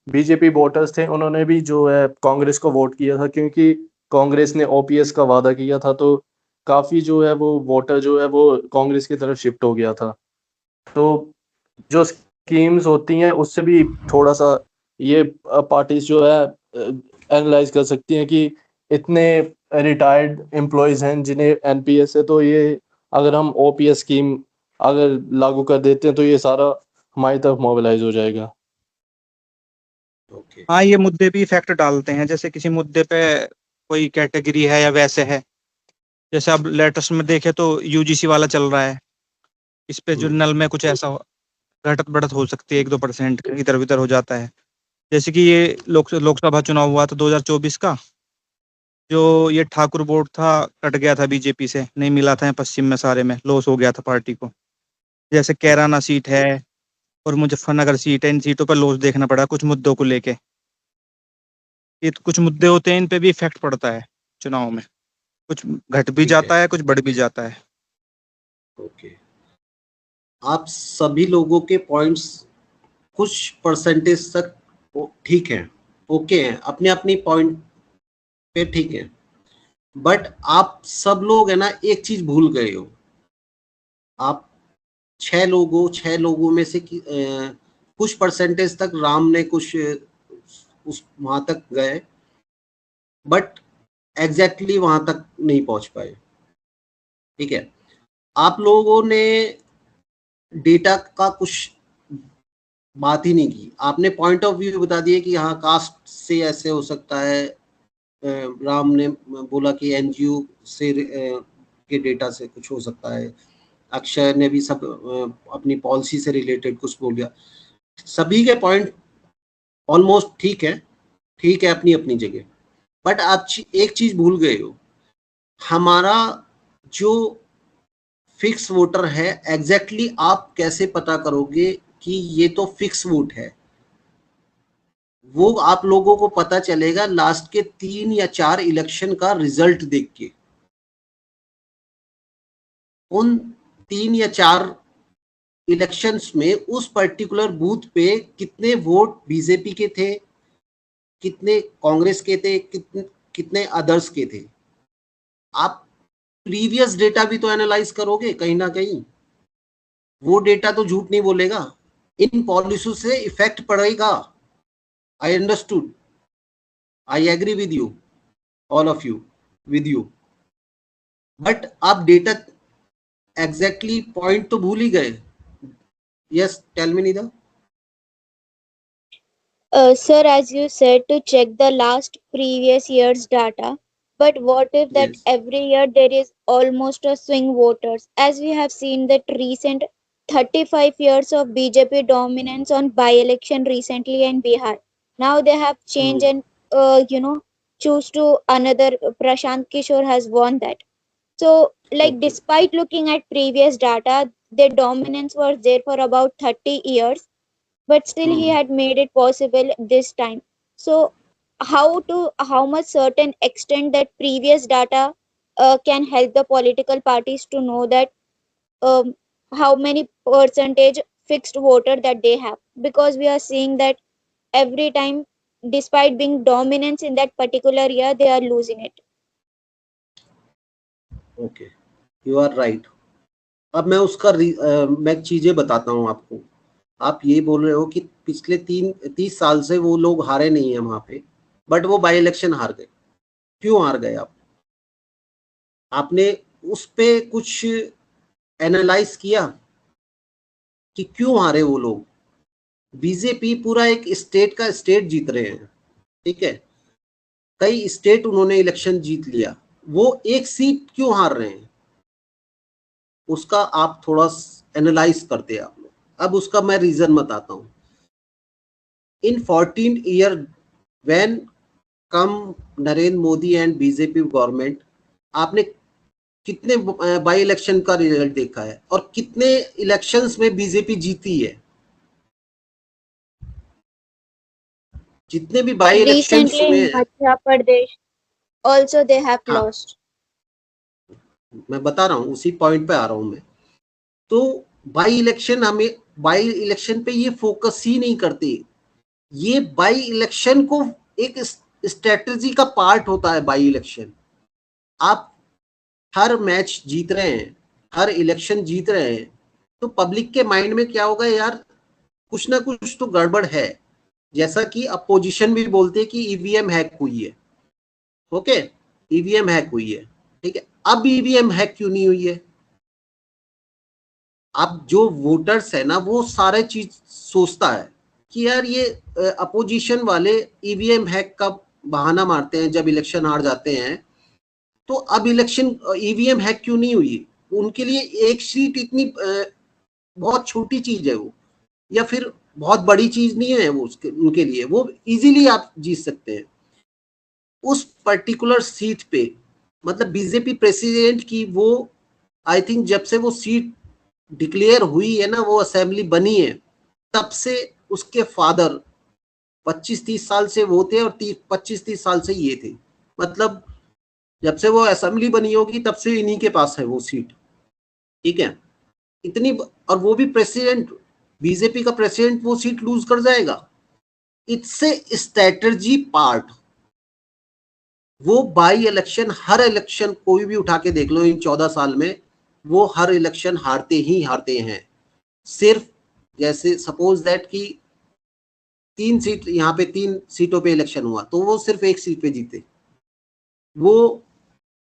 बीजेपी वोटर्स थे उन्होंने भी जो है कांग्रेस को वोट किया था, क्योंकि कांग्रेस ने ओपीएस का वादा किया था, तो काफ़ी जो है वो वोटर जो है वो कांग्रेस की तरफ शिफ्ट हो गया था। तो जो स्कीम्स होती हैं उससे भी थोड़ा सा ये पार्टीज जो है एनालाइज कर सकती हैं कि इतने रिटायर्ड एम्प्लॉयज हैं जिन्हें एनपीएस है, तो ये अगर हम ओपीएस स्कीम अगर लागू कर देते हैं तो ये सारा हमारी तरफ मोबिलाइज हो जाएगा। हाँ, ये मुद्दे भी इफेक्ट डालते हैं, जैसे किसी मुद्दे पे कोई कैटेगरी है या वैसे है, जैसे अब लेटेस्ट में देखे तो यूजीसी वाला चल रहा है, इस पे जो नल में कुछ ऐसा घटत बढ़त हो सकती है, 1-2% इधर उधर हो जाता है। जैसे कि ये लोकसभा चुनाव हुआ था 2024 का, जो ये ठाकुर वोट था कट गया था बीजेपी से, नहीं मिला था पश्चिम में, सारे में लॉस हो गया था पार्टी को। जैसे कैराना सीट है और मुजफ्फरनगर सीट है, इन सीटों पर लॉस देखना पड़ा कुछ मुद्दों को लेके। ये कुछ मुद्दे होते हैं, इन पे भी इफेक्ट पड़ता है चुनाव में, कुछ घट भी जाता है, कुछ बढ़ भी जाता है। ओके, आप सभी लोगों के पॉइंट्स कुछ परसेंटेज तक ठीक है, ओके हैं, अपने अपनी पॉइंट पे ठीक है, बट आप सब लोग है ना एक चीज भूल गए हो। आप 6 लोगों में से कुछ परसेंटेज तक राम ने कुछ उस वहां तक गए, बट एग्जैक्टली वहां तक नहीं पहुंच पाए। ठीक है, आप लोगों ने डेटा का कुछ बात ही नहीं की। आपने पॉइंट ऑफ व्यू बता दिया कि हाँ कास्ट से ऐसे हो सकता है, राम ने बोला कि एनजीओ से के डेटा से कुछ हो सकता है, अक्षय ने भी सब अपनी पॉलिसी से रिलेटेड कुछ बोल दिया। सभी के पॉइंट ऑलमोस्ट ठीक है अपनी अपनी जगह, बट आप एक चीज भूल गए हो। हमारा जो फिक्स वोटर है, एग्जैक्टली आप कैसे पता करोगे कि ये तो फिक्स वोट है? वो आप लोगों को पता चलेगा लास्ट के 3 या 4 इलेक्शन का रिजल्ट देख के। उन 3 या 4 इलेक्शंस में उस पर्टिकुलर बूथ पे कितने वोट बीजेपी के थे, कितने कांग्रेस के थे, कितने अदर्स के थे। आप प्रीवियस डेटा भी तो एनालाइज करोगे कहीं ना कहीं। वो डेटा तो झूठ नहीं बोलेगा। इन पॉलिसी से इफेक्ट पड़ेगा। I understood, I agree with you, all of you, with you, but आप डेटा एग्जैक्टली पॉइंट तो भूल ही गए। Yes, tell me Nida. Sir, as you said, to check the last previous year's data, but what if that Yes. every year there is almost a swing voters, as we have seen that recent 35 years of BJP dominance on by-election recently in Bihar. Now they have changed and choose to another. Prashant Kishore has won that. So, like, Okay. despite looking at previous data, their dominance was there for about 30 years, but still he had made it possible this time. So how much certain extent that previous data can help the political parties to know that um, how many percentage fixed voter that they have, because we are seeing that every time, despite being dominance in that particular year, they are losing it. Okay, you are right. अब मैं उसका मैं चीजें बताता हूँ आपको। आप ये बोल रहे हो कि पिछले 30 साल से वो लोग हारे नहीं है वहां पे, बट वो बाई इलेक्शन हार गए। क्यों हार गए आप? आपने उस पे कुछ एनालाइज किया कि क्यों हारे वो लोग? बीजेपी पूरा एक स्टेट का स्टेट जीत रहे हैं, ठीक है, कई स्टेट उन्होंने इलेक्शन जीत लिया, वो एक सीट क्यों हार रहे हैं? उसका आप थोड़ा एनालाइज करते हैं आप लोग। अब उसका मैं रीजन बताता हूँ। इन 14 year when come Narendra Modi and BJP government, आपने कितने बाई इलेक्शन का रिजल्ट देखा है और कितने इलेक्शंस में बीजेपी जीती है? जितने भी बाई इलेक्शंस Recently हुए in हैं, Madhya Pradesh also they have हाँ lost. मैं बता रहा हूँ, उसी पॉइंट पे आ रहा हूँ मैं। तो बाई इलेक्शन पे ये फोकस ही नहीं करते। ये बाई इलेक्शन को एक स्ट्रेटजी का पार्ट होता है। बाई इलेक्शन, आप हर मैच जीत रहे हैं, हर इलेक्शन जीत रहे हैं, तो पब्लिक के माइंड में क्या होगा, यार कुछ ना कुछ तो गड़बड़ है। जैसा कि अपोजिशन भी बोलते हैं कि ईवीएम हैक हुई है। ओके, ईवीएम हैक हुई है, ठीक है। अब ईवीएम हैक क्यों नहीं हुई है? अब जो वोटर्स है ना, वो सारे चीज सोचता है कि यार ये अपोजिशन वाले ईवीएम हैक का बहाना मारते हैं जब इलेक्शन हार जाते हैं, तो अब इलेक्शन ईवीएम हैक क्यों नहीं हुई? उनके लिए एक सीट इतनी बहुत छोटी चीज है वो, या फिर बहुत बड़ी चीज नहीं है वो। उनके लिए वो इजीली आप जीत सकते हैं उस पर्टिकुलर सीट पे। मतलब बीजेपी प्रेसिडेंट की वो, आई थिंक जब से वो सीट डिक्लेयर हुई है ना, वो असेंबली बनी है, तब से उसके फादर 25-30 साल से वो थे और 25-30 साल से ये थे। मतलब जब से वो असेंबली बनी होगी तब से इन्हीं के पास है वो सीट, ठीक है। इतनी, और वो भी प्रेसिडेंट, बीजेपी का प्रेसिडेंट वो सीट लूज कर जाएगा। It's a strategy part. वो बाई इलेक्शन, हर इलेक्शन कोई भी उठा के देख लो इन 14 साल में, वो हर इलेक्शन हारते ही हारते हैं। सिर्फ जैसे सपोज दैट कि 3 सीट, यहाँ पे 3 सीटों पे इलेक्शन हुआ तो वो सिर्फ 1 सीट पे जीते, वो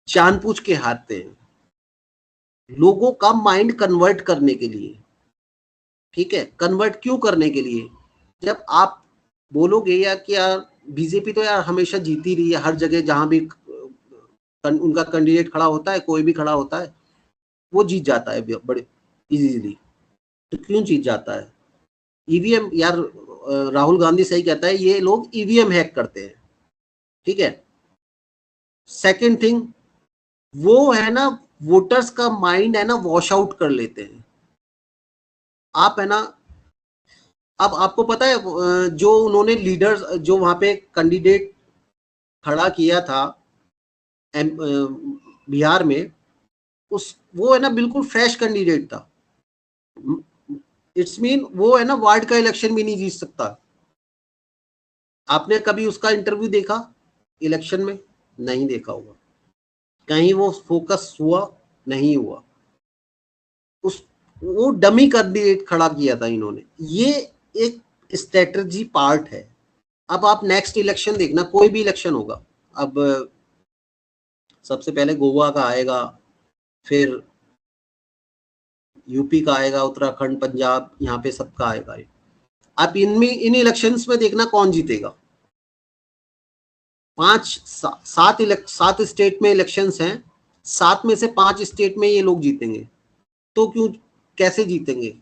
जानबूझ के हारते हैं लोगों का माइंड कन्वर्ट करने के लिए। ठीक है, कन्वर्ट क्यों करने के लिए? जब आप बोलोगे या कि यार बीजेपी तो यार हमेशा जीती रही है, हर जगह जहां भी उनका कैंडिडेट खड़ा होता है, कोई भी खड़ा होता है वो जीत जाता है बड़े इजीली। तो क्यों जीत जाता है? ईवीएम, यार राहुल गांधी सही कहता है, ये लोग ईवीएम हैक करते हैं। ठीक है, सेकंड थिंग, वो है ना वोटर्स का माइंड है ना वॉश आउट कर लेते हैं। आप है ना, अब आपको पता है जो उन्होंने लीडर्स, जो वहां पे कैंडिडेट खड़ा किया था बिहार में, वो है ना बिल्कुल फ्रेश कैंडिडेट था। इट्स मीन वो है ना वार्ड का इलेक्शन भी नहीं जीत सकता। आपने कभी उसका इंटरव्यू देखा इलेक्शन में? नहीं देखा होगा। कहीं वो फोकस हुआ? नहीं हुआ। वो डमी कैंडिडेट खड़ा किया था इन्होंने। ये एक स्ट्रेटजी पार्ट है। अब आप नेक्स्ट इलेक्शन देखना, कोई भी इलेक्शन होगा, अब सबसे पहले गोवा का आएगा, फिर यूपी का आएगा, उत्तराखंड, पंजाब, यहाँ पे सबका आएगा। आप इन इलेक्शंस में देखना कौन जीतेगा। 7 स्टेट में इलेक्शंस हैं, 7 में से 5 स्टेट में ये लोग जीतेंगे। तो क्यों, कैसे जीतेंगे?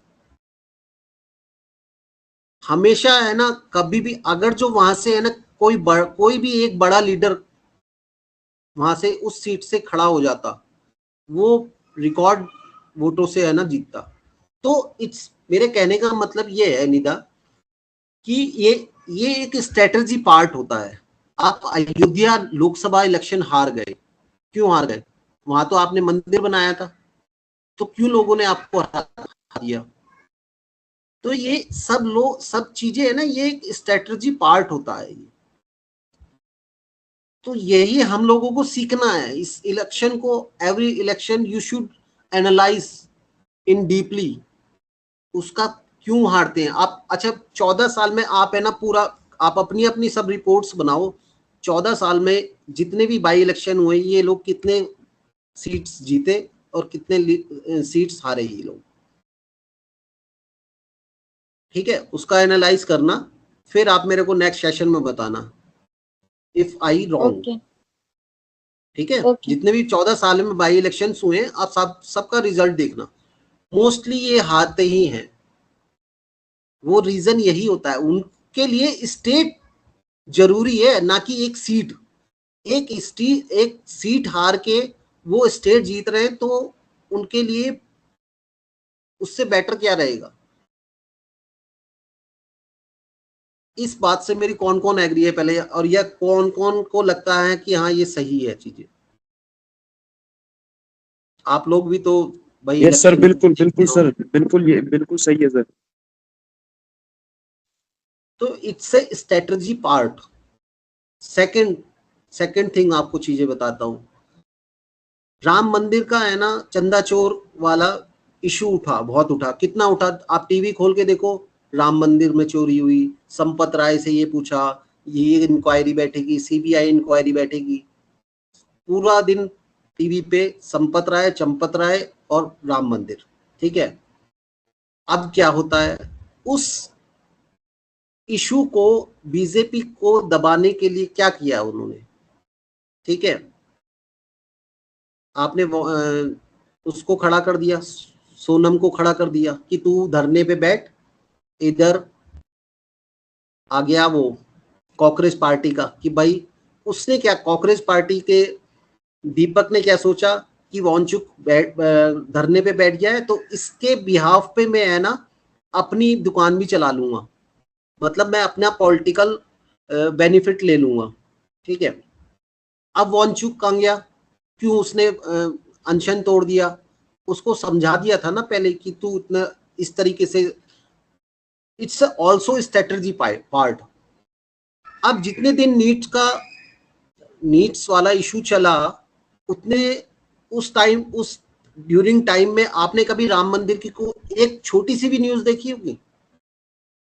हमेशा है ना, कभी भी अगर जो वहां से है ना कोई भी एक बड़ा लीडर वहां से उस सीट से खड़ा हो जाता, वो रिकॉर्ड वोटों से है ना जीतता। तो मेरे कहने का मतलब ये है निदा कि ये एक स्ट्रेटजी पार्ट होता है। आप अयोध्या लोकसभा इलेक्शन हार गए, क्यों हार गए? वहां तो आपने मंदिर बनाया था, तो क्यों लोगों ने आपको हरा दिया? तो ये सब चीजें है ना, ये एक स्ट्रेटजी पार्ट होता है। तो यही हम लोगों को सीखना है इस इलेक्शन को। Every election you should analyse in deeply, उसका क्यों हारते हैं आप। अच्छा, 14 साल में आप है ना पूरा, आप अपनी अपनी सब रिपोर्ट्स बनाओ। 14 साल में जितने भी बाई इलेक्शन हुए, ये लोग कितने सीट्स जीते और कितने सीट्स हारे ये लोग। ठीक है, उसका एनालाइज करना, फिर आप मेरे को नेक्स्ट सेशन में बताना इफ आई रॉन्ग। Okay. ठीक है, Okay. जितने भी 14 साल में बाई इलेक्शंस हुए हैं, आप सबका रिजल्ट देखना। मोस्टली ये हारते ही हैं। वो रीजन यही होता है, उनके लिए स्टेट जरूरी है, ना कि एक सीट। एक सीट हार के वो स्टेट जीत रहे हैं, तो उनके लिए उससे बेटर क्या रहेगा? इस बात से मेरी कौन कौन एग्री है पहले, और यह कौन कौन को लगता है कि हाँ ये सही है चीजें? आप लोग भी तो भाई यस सर, इलेक्शन बिल्कुल बिल्कुल जीतते हो। सर, बिल्कुल, ये बिल्कुल सही है सर। तो it's a strategy part. Second thing आपको चीजें बताता हूँ। राम मंदिर का है ना चंदा चोर वाला इशू उठा, बहुत उठा। कितना उठा? आप टीवी खोल के देखो, राम मंदिर में चोरी हुई, संपत राय से ये पूछा, ये इंक्वायरी बैठेगी, सीबीआई इंक्वायरी बैठेगी। पूरा दिन टीवी पे संपत राय, चंपत राय और राम मंदिर। ठीक है, अब क्या होता है, उस इशू को बीजेपी को दबाने के लिए क्या किया उन्होंने? ठीक है, आपने उसको खड़ा कर दिया, सोनम को खड़ा कर दिया कि तू धरने पे बैठ। इधर आ गया वो कांग्रेस पार्टी का कि भाई, उसने क्या, कांग्रेस पार्टी के दीपक ने क्या सोचा कि वांचुक धरने पे बैठ गया है, तो इसके बिहाफ पे मैं है ना अपनी दुकान भी चला लूंगा, मतलब मैं अपना पॉलिटिकल बेनिफिट ले लूंगा। ठीक है, अब वांचुक कहाँ गया? क्यों उसने अनशन तोड़ दिया? उसको समझा दिया था ना पहले कि तू इतना इस तरीके से। It's also strategy part. अब जितने दिन नीट का नीट्स वाला इशू चला, उतने उस टाइम, उस ड्यूरिंग टाइम में आपने कभी राम मंदिर की को एक छोटी सी भी न्यूज देखी होगी?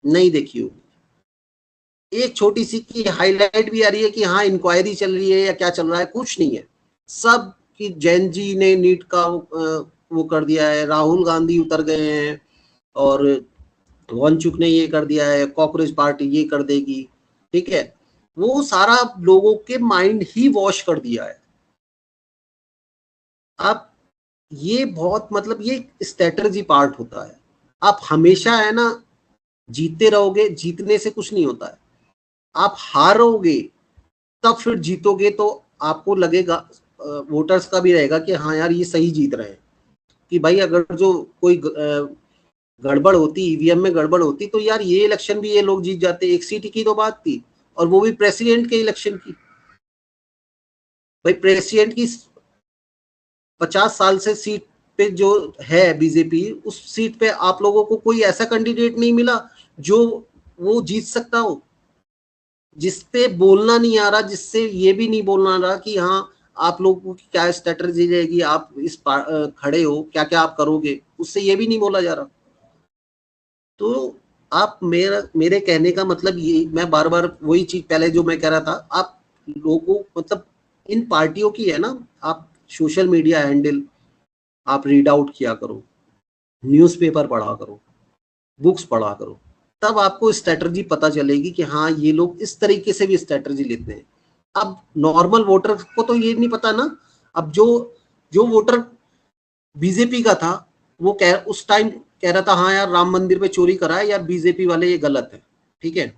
नहीं देखी होगी। एक छोटी सी की हाईलाइट भी आ रही है कि हाँ इंक्वायरी चल रही है या क्या चल रहा है? कुछ नहीं है। सब कि जैन जी ने नीट का वो कर दिया है, राहुल गांधी उतर गए हैं, और वांचुक ने ये कर दिया है, कॉकरोच पार्टी ये कर देगी, ठीक है। वो सारा लोगों के माइंड ही वॉश कर दिया है। आप ये बहुत मतलब ये स्ट्रेटजी पार्ट होता है। आप हमेशा है ना जीतते रहोगे, जीतने से कुछ नहीं होता है। आप हारोगे तब फिर जीतोगे तो आपको लगेगा, वोटर्स का भी रहेगा कि हाँ यार ये सही जीत रहे हैं। कि भाई अगर जो कोई गड़बड़ होती, ईवीएम में गड़बड़ होती, तो यार ये इलेक्शन भी ये लोग जीत जाते। एक सीट की तो बात थी, और वो भी प्रेसिडेंट के इलेक्शन की। भाई प्रेसिडेंट की 50 साल से सीट पे जो है बीजेपी, उस सीट पे आप लोगों को कोई ऐसा कैंडिडेट नहीं मिला जो वो जीत सकता हो, जिसपे बोलना नहीं आ रहा, जिससे ये भी नहीं बोलना आ रहा कि हाँ आप लोगों की क्या स्ट्रेटजी रहेगी, आप इस खड़े हो, क्या क्या आप करोगे, उससे ये भी नहीं बोला जा रहा। तो आप मेरे कहने का मतलब ये, मैं बार बार वही चीज पहले जो मैं कह रहा था, आप लोगों मतलब इन पार्टियों की है ना, आप सोशल मीडिया हैंडल आप रीड आउट किया करो, न्यूज़पेपर पढ़ा करो, बुक्स पढ़ा करो, तब आपको स्ट्रेटजी पता चलेगी कि हाँ ये लोग इस तरीके से भी स्ट्रेटजी लेते हैं। अब नॉर्मल वोटर को तो ये नहीं पता ना। अब जो जो वोटर बीजेपी का था, वो उस टाइम कह रहा था हाँ यार राम मंदिर पे चोरी करा है यार, बीजेपी वाले ये गलत है, ठीक है।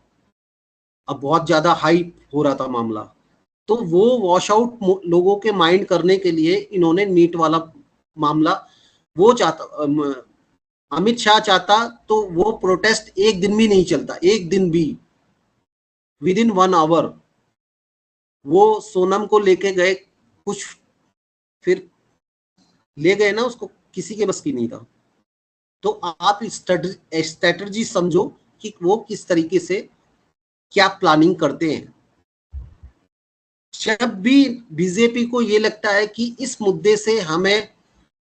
अब बहुत ज्यादा हाइप हो रहा था मामला, तो वो वॉश आउट लोगों के माइंड करने के लिए इन्होंने नीट वाला मामला, वो चाहता अमित शाह चाहता तो वो प्रोटेस्ट एक दिन भी नहीं चलता, एक दिन भी, विद इन 1 आवर। वो सोनम को लेके गए, कुछ फिर ले गए ना, उसको किसी के बस की नहीं था। तो आप स्ट्रेटजी समझो कि वो किस तरीके से क्या प्लानिंग करते हैं। जब भी बीजेपी को ये लगता है कि इस मुद्दे से हमें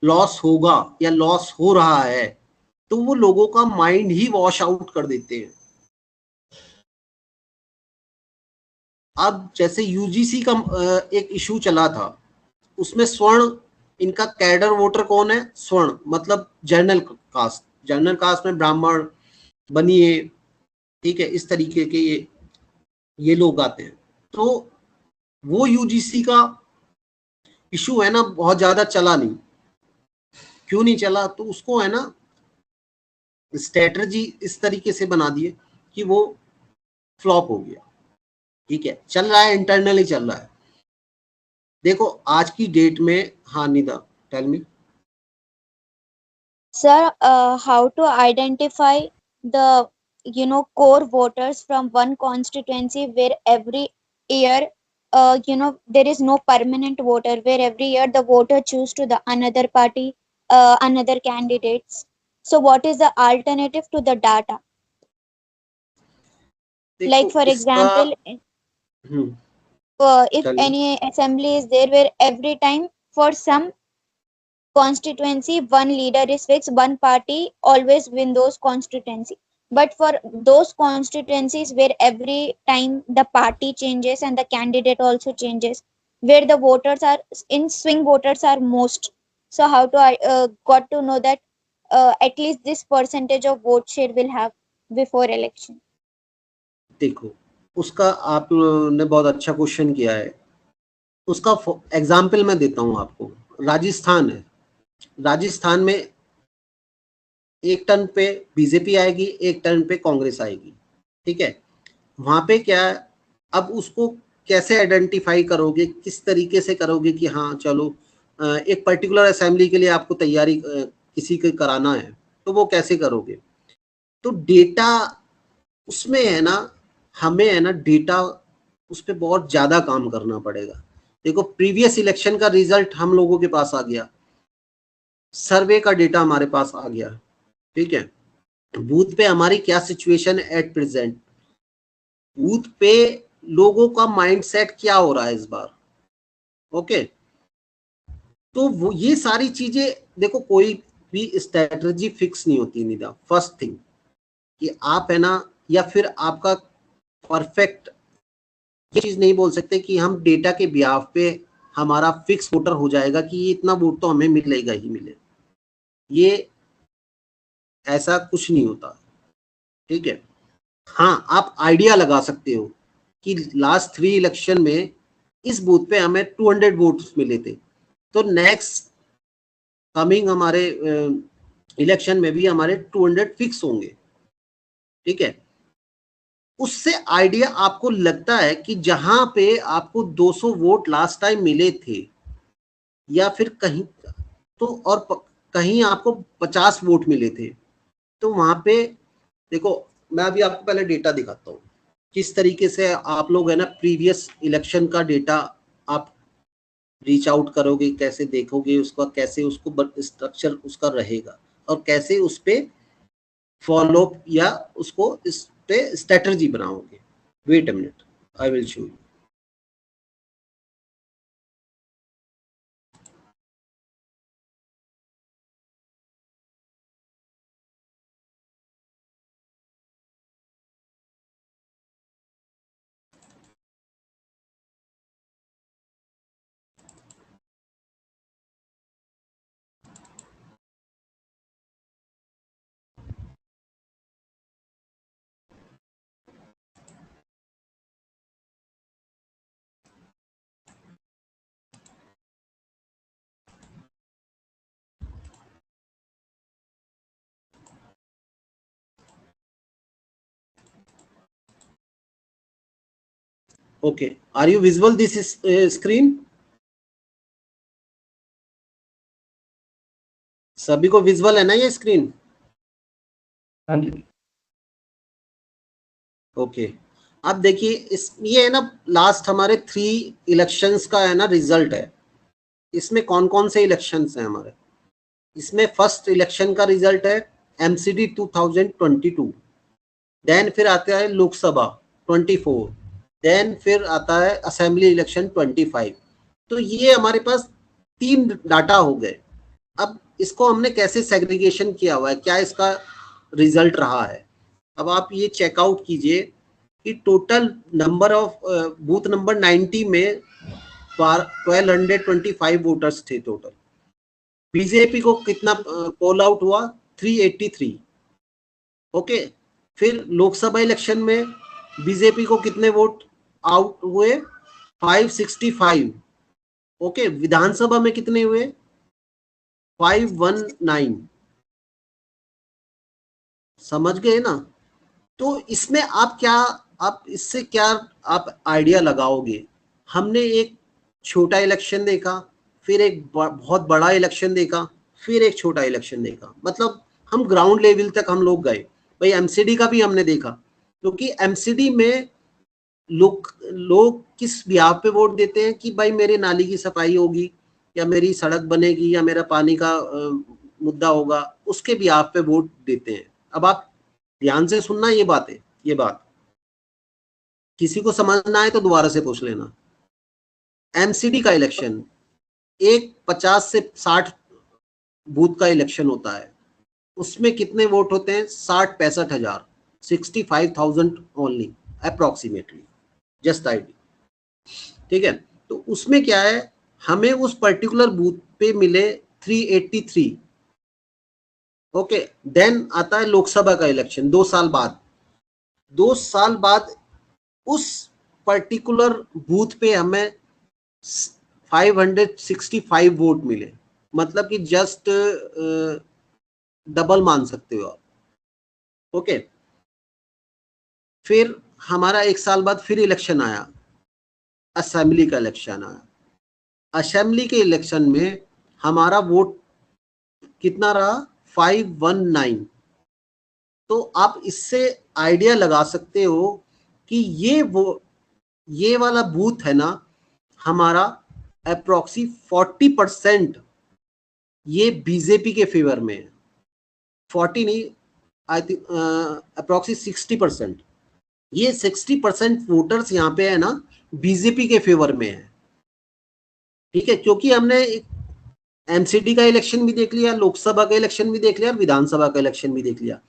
लॉस होगा या लॉस हो रहा है, तो वो लोगों का माइंड ही वॉश आउट कर देते हैं। अब जैसे यूजीसी का एक इशू चला था, उसमें स्वर्ण, इनका कैडर वोटर कौन है? स्वर्ण मतलब जनरल कास्ट, जनरल कास्ट में ब्राह्मण, बनिए, ठीक है, इस तरीके के ये लोग आते हैं। तो वो यूजीसी का इशू है ना बहुत ज्यादा चला नहीं। क्यों नहीं चला? तो उसको है ना स्ट्रेटजी इस तरीके से बना दिए कि वो फ्लॉप हो गया, ठीक है। चल रहा है, इंटरनली चल रहा है। देखो आज की डेट में, हाँ Nida tell me. Sir, how to identify the core voters from one constituency where every year there is no permanent voter, where every year the voter choose to the another party, another candidates. So what is the alternative to the data? Like for example, if any assembly is there where every time for some constituency one leader is fixed, one party always win those constituency, but for those constituencies where every time the party changes and the candidate also changes, where the voters are in swing, voters are most, so how to I got to know that at least this percentage of vote share will have before election? देखो उसका आपने बहुत अच्छा question किया है। उसका example मैं देता हूं आपको। राजस्थान है, राजस्थान में एक टर्न पे बीजेपी आएगी, एक टर्न पे कांग्रेस आएगी, ठीक है। वहां पे क्या है, अब उसको कैसे आइडेंटिफाई करोगे, किस तरीके से करोगे कि हाँ चलो एक पर्टिकुलर असेंबली के लिए आपको तैयारी किसी के कराना है, तो वो कैसे करोगे? तो डेटा उसमें है ना, हमें है ना डेटा उस पर बहुत ज्यादा काम करना पड़ेगा। देखो प्रीवियस इलेक्शन का रिजल्ट हम लोगों के पास आ गया, सर्वे का डेटा हमारे पास आ गया, ठीक है। बूथ पे हमारी क्या सिचुएशन है एट प्रेजेंट, बूथ पे लोगों का माइंडसेट क्या हो रहा है इस बार, ओके, तो वो ये सारी चीजें देखो, कोई भी स्ट्रेटजी फिक्स नहीं होती निदा। फर्स्ट थिंग कि आप है ना, या फिर आपका परफेक्ट ये चीज नहीं बोल सकते कि हम डेटा के बिहाफ पे हमारा फिक्स वोटर हो जाएगा कि ये इतना वोट तो हमें मिलेगा ही मिले, ये ऐसा कुछ नहीं होता। ठीक है, हाँ आप आइडिया लगा सकते हो कि लास्ट 3 इलेक्शन में इस बूथ पे हमें 200 वोट्स मिले थे, तो नेक्स्ट कमिंग हमारे इलेक्शन में भी हमारे 200 फिक्स होंगे। ठीक है, उससे आइडिया आपको लगता है कि जहां पे आपको 200 वोट लास्ट टाइम मिले थे, या फिर कहीं तो और कहीं आपको 50 वोट मिले थे, तो वहां पे देखो, मैं अभी आपको पहले डेटा दिखाता हूँ किस तरीके से आप लोग है ना प्रीवियस इलेक्शन का डेटा आप रीच आउट करोगे, कैसे देखोगे उसका, कैसे उसको स्ट्रक्चर उसका रहेगा, और कैसे उस पे फॉलो या उसको इस पे स्ट्रेटजी बनाओगे। Wait a minute, I will show you. Okay, are you visual this screen? सभी को विजुअल है ना ये स्क्रीन? हाँ जी। ओके, अब देखिए इस ये है ना लास्ट हमारे 3 इलेक्शंस का है ना रिजल्ट है। इसमें कौन कौन से इलेक्शंस हैं हमारे? इसमें फर्स्ट इलेक्शन का रिजल्ट है एमसीडी 2022, देन फिर आता है लोकसभा 24, देन फिर आता है असेंबली इलेक्शन 25। तो ये हमारे पास 3 डाटा हो गए। अब इसको हमने कैसे सेग्रीगेशन किया हुआ है, क्या इसका रिजल्ट रहा है? अब आप ये चेकआउट कीजिए कि total number of booth number 90 में 1225 वोटर्स थे टोटल। बीजेपी को कितना पोल आउट हुआ? 383। ओके, फिर लोकसभा इलेक्शन में बीजेपी को कितने वोट आउट हुए? 565। ओके, विधानसभा में कितने हुए? 519। समझ गए ना? तो इसमें आप इससे क्या आप आइडिया लगाओगे? हमने एक छोटा इलेक्शन देखा, फिर एक बहुत बड़ा इलेक्शन देखा, फिर एक छोटा इलेक्शन देखा, मतलब हम ग्राउंड लेवल तक हम लोग गए। भाई एमसीडी का भी हमने देखा, क्योंकि एमसीडी में लोग किस ब्याह पे वोट देते हैं कि भाई मेरे नाली की सफाई होगी, या मेरी सड़क बनेगी, या मेरा पानी का मुद्दा होगा, उसके ब्याह पे वोट देते हैं। अब आप ध्यान से सुनना ये बात किसी को समझना है तो दोबारा से पूछ लेना। एमसीडी का इलेक्शन एक 50 से 60 बूथ का इलेक्शन होता है, उसमें कितने वोट होते हैं? 60-65 हजार, 65,000 ओनली अप्रोक्सीमेटली, जस्ट आईडी। ठीक है, तो उसमें क्या है, हमें उस पर्टिकुलर बूथ पे मिले 383। ओके, देन आता है लोकसभा का इलेक्शन 2 साल बाद। 2 साल बाद उस पर्टिकुलर बूथ पे हमें 565 वोट मिले, मतलब कि जस्ट डबल मान सकते हो आप। ओके, फिर हमारा 1 साल बाद फिर इलेक्शन आया, असेंबली का इलेक्शन आया। असेंबली के इलेक्शन में हमारा वोट कितना रहा? 519। तो आप इससे आइडिया लगा सकते हो कि ये वाला बूथ है ना हमारा अप्रोक्सी 40% ये बीजेपी के फेवर में है। 40 नहीं, आई थिंक अप्रोक्सी 60%। ये 60% वोटर्स यहाँ पे है ना बीजेपी के फेवर में है। ठीक है, क्योंकि हमने एमसीडी का इलेक्शन भी देख लिया, लोकसभा का इलेक्शन भी देख लिया और विधानसभा का इलेक्शन भी देख लिया।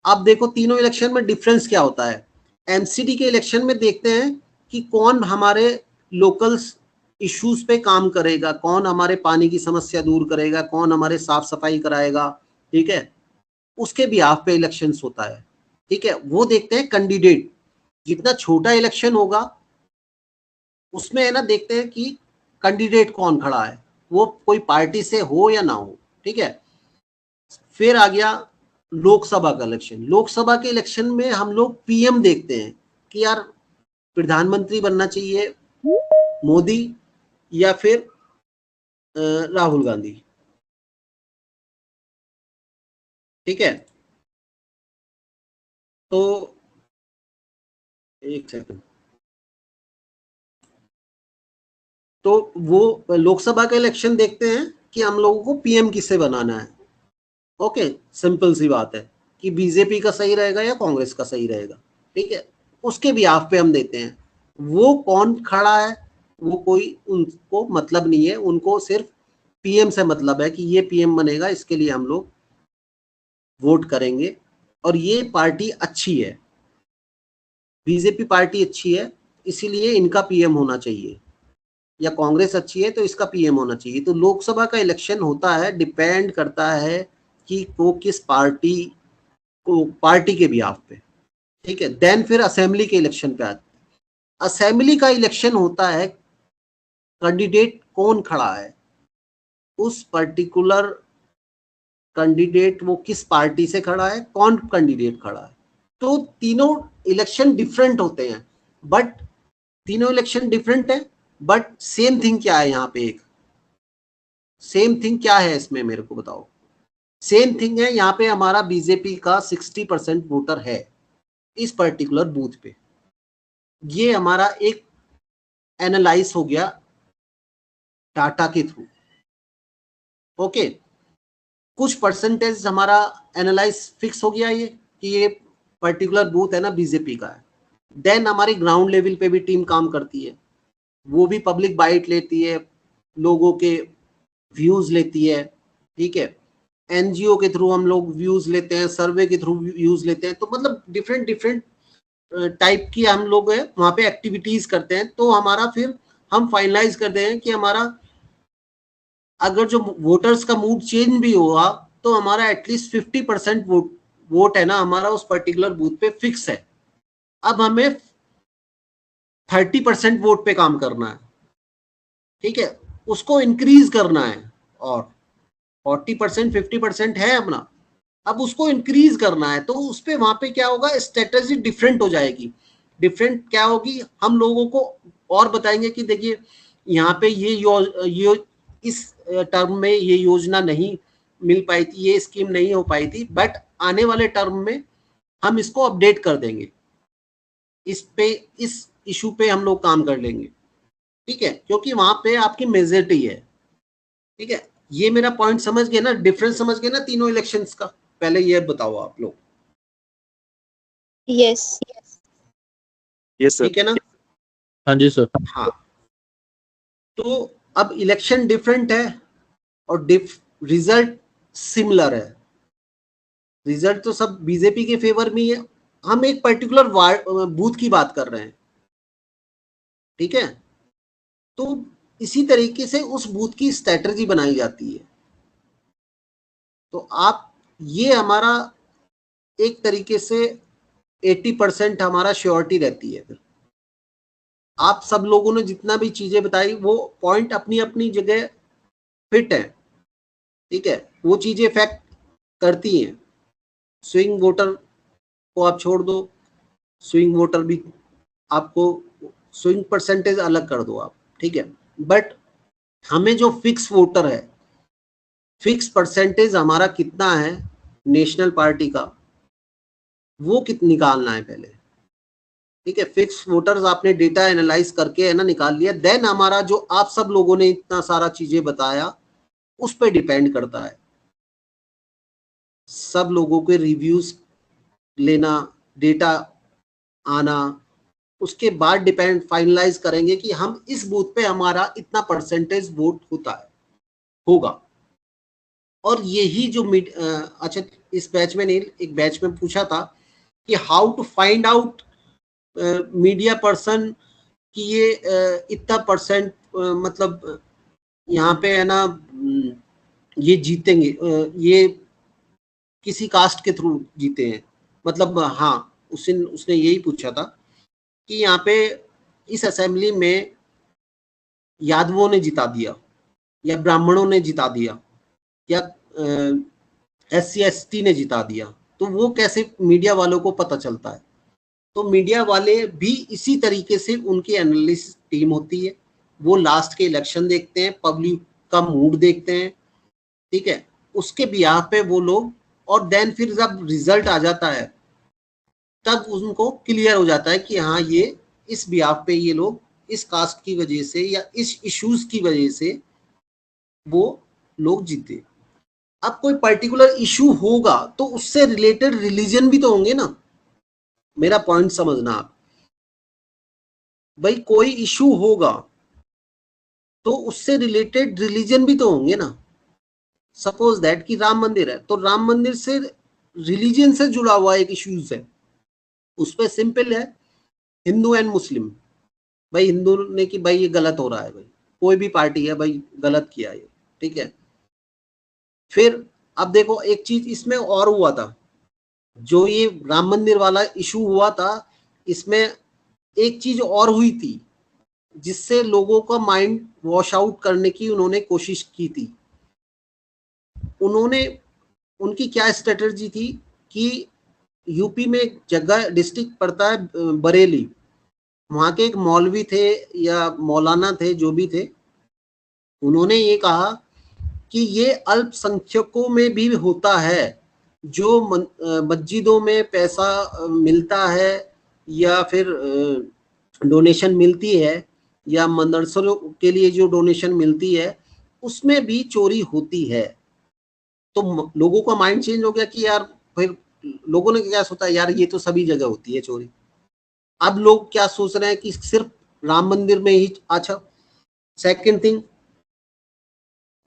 अब देखो तीनों इलेक्शन में डिफरेंस क्या होता है। एमसीडी के इलेक्शन में देखते हैं कि कौन हमारे लोकल इश्यूज पे काम करेगा, कौन हमारे पानी की समस्या दूर करेगा, कौन हमारे साफ सफाई कराएगा, ठीक है, उसके बिहाफ पे इलेक्शंस होता है। ठीक है, वो देखते हैं कैंडिडेट। जितना छोटा इलेक्शन होगा उसमें है ना, देखते हैं कि कैंडिडेट कौन खड़ा है, वो कोई पार्टी से हो या ना हो। ठीक है, फिर आ गया लोकसभा का इलेक्शन। लोकसभा के इलेक्शन में हम लोग पीएम देखते हैं कि यार प्रधानमंत्री बनना चाहिए मोदी या फिर राहुल गांधी। ठीक है, तो एक सेकंड, तो वो लोकसभा का इलेक्शन देखते हैं कि हम लोगों को पीएम किसे बनाना है। ओके, सिंपल सी बात है कि बीजेपी का सही रहेगा या कांग्रेस का सही रहेगा। ठीक है, उसके बिहाफ पे हम देते हैं। वो कौन खड़ा है वो कोई उनको मतलब नहीं है, उनको सिर्फ पीएम से मतलब है कि ये पीएम बनेगा, इसके लिए हम लोग वोट करेंगे और ये पार्टी अच्छी है, बीजेपी पार्टी अच्छी है इसीलिए इनका पीएम होना चाहिए, या कांग्रेस अच्छी है तो इसका पीएम होना चाहिए। तो लोकसभा का इलेक्शन होता है, डिपेंड करता है कि वो किस पार्टी को, पार्टी के बिहाफ पे। ठीक है, देन फिर असेंबली के इलेक्शन पे आते। असेंबली का इलेक्शन होता है कैंडिडेट कौन खड़ा है, उस पर्टिकुलर कैंडिडेट वो किस पार्टी से खड़ा है, कौन कैंडिडेट खड़ा है। तो तीनों इलेक्शन डिफरेंट होते हैं, बट तीनों इलेक्शन डिफरेंट है, बट सेम थिंग क्या है यहाँ पे, एक सेम थिंग क्या है इसमें मेरे को बताओ। सेम थिंग है यहाँ पे, हमारा बीजेपी का 60% वोटर है इस पर्टिकुलर बूथ पे। ये हमारा एक एनालाइज हो गया डाटा के थ्रू। ओके, कुछ परसेंटेज हमारा एनालाइज फिक्स हो गया ये कि ये पर्टिकुलर बूथ है ना बीजेपी का है। देन हमारी ग्राउंड लेवल पे भी टीम काम करती है, वो भी पब्लिक बाइट लेती है, लोगों के व्यूज लेती है। ठीक है, एनजीओ के थ्रू हम लोग व्यूज लेते हैं, सर्वे के थ्रू व्यूज लेते हैं। तो मतलब डिफरेंट डिफरेंट टाइप की हम लोग है वहां पे एक्टिविटीज करते हैं। तो हमारा फिर हम फाइनलाइज करते हैं कि हमारा अगर जो वोटर्स का मूड चेंज भी हुआ तो हमारा एटलीस्ट 50% वोट है ना हमारा उस पर्टिकुलर बूथ पे फिक्स है। अब हमें 30% वोट पे काम करना है। ठीक है, उसको इंक्रीज करना है, और 40% 50% है अपना, अब उसको इंक्रीज करना है। तो उस पे वहां पे क्या होगा, स्ट्रेटेजी डिफरेंट हो जाएगी। डिफरेंट क्या होगी, हम लोगों को और बताएंगे कि देखिए यहाँ पे ये इस टर्म में ये योजना नहीं मिल पाई थी, ये स्कीम नहीं हो पाई थी, बट आने वाले टर्म में हम इसको अपडेट कर देंगे, इस इशू पे हम लोग काम कर लेंगे। ठीक है, क्योंकि वहां पे आपकी मेजोरिटी है। ठीक है, ये मेरा पॉइंट समझ गए ना, डिफरेंस समझ गए ना तीनों इलेक्शंस का। पहले ये बताओ आप लोग। Yes yes sir. ठीक है ना। हाँ जी सर। हाँ, तो अब इलेक्शन डिफरेंट है और रिजल्ट सिमिलर है। रिजल्ट तो सब बीजेपी के फेवर में ही है, हम एक पर्टिकुलर बूथ की बात कर रहे हैं। ठीक है, तो इसी तरीके से उस बूथ की स्ट्रेटजी बनाई जाती है। तो आप, ये हमारा एक तरीके से 80% हमारा श्योरिटी रहती है। फिर आप सब लोगों ने जितना भी चीजें बताई वो पॉइंट अपनी अपनी जगह फिट है। ठीक है, वो चीजें इफेक्ट करती हैं। स्विंग वोटर को आप छोड़ दो, स्विंग वोटर भी आपको, स्विंग परसेंटेज अलग कर दो आप। ठीक है, बट हमें जो फिक्स वोटर है, फिक्स परसेंटेज हमारा कितना है नेशनल पार्टी का, वो कितना निकालना है पहले। ठीक है, फिक्स वोटर्स आपने डेटा एनालाइज करके है ना निकाल लिया। देन हमारा जो आप सब लोगों ने इतना सारा चीजें बताया उस पर डिपेंड करता है, सब लोगों के रिव्यूज लेना, डेटा आना, उसके बाद डिपेंड फाइनलाइज करेंगे कि हम इस बूथ पे हमारा इतना परसेंटेज वोट होगा। और यही जो अच्छा, इस बैच में नहीं, एक बैच में पूछा था कि how to find out media person कि ये इतना परसेंट मतलब यहाँ पे है ना ये जीतेंगे, ये किसी कास्ट के थ्रू जीते हैं, मतलब हाँ, उसने यही पूछा था कि यहाँ पे इस असेंबली में यादवों ने जिता दिया या ब्राह्मणों ने जिता दिया या SC ST ने जिता दिया, तो वो कैसे मीडिया वालों को पता चलता है? तो मीडिया वाले भी इसी तरीके से, उनकी एनालिसिस टीम होती है, वो लास्ट के इलेक्शन देखते हैं, पब्लिक का मूड देखते हैं, ठीक है, उसके बिहाफ पे वो लोग, और देन फिर जब रिजल्ट आ जाता है तब उनको क्लियर हो जाता है कि हाँ, ये इस बिहाफ पे ये लोग इस कास्ट की वजह से या इस इश्यूज की वजह से वो लोग जीते। अब कोई पर्टिकुलर इशू होगा तो उससे रिलेटेड रिलीजन भी तो होंगे ना, मेरा पॉइंट समझना आप। भाई कोई इशू होगा तो उससे रिलेटेड रिलीजन भी तो होंगे ना। सपोज दैट कि राम मंदिर है, तो राम मंदिर से रिलीजन से जुड़ा हुआ एक इश्यूज है, उस पर सिंपल है हिंदू एंड मुस्लिम। भाई हिंदू ने कि भाई ये गलत हो रहा है, भाई कोई भी पार्टी है भाई गलत किया ये, ठीक है। फिर अब देखो एक चीज इसमें और हुआ था, जो ये राम मंदिर वाला इशू हुआ था, इसमें एक चीज और हुई थी जिससे लोगों का माइंड वॉश आउट करने की उन्होंने कोशिश की थी। उनकी क्या स्ट्रेटजी थी कि यूपी में एक जगह डिस्ट्रिक्ट पड़ता है बरेली, वहां के एक मौलवी थे या मौलाना थे जो भी थे, उन्होंने ये कहा कि ये अल्पसंख्यकों में भी होता है, जो मस्जिदों में पैसा मिलता है या फिर डोनेशन मिलती है या मदरसों के लिए जो डोनेशन मिलती है उसमें भी चोरी होती है। तो लोगों का माइंड चेंज हो गया कि यार, फिर लोगों ने क्या सोचा, यार ये तो सभी जगह होती है चोरी। अब लोग क्या सोच रहे हैं कि सिर्फ राम मंदिर में ही। अच्छा, सेकंड थिंग,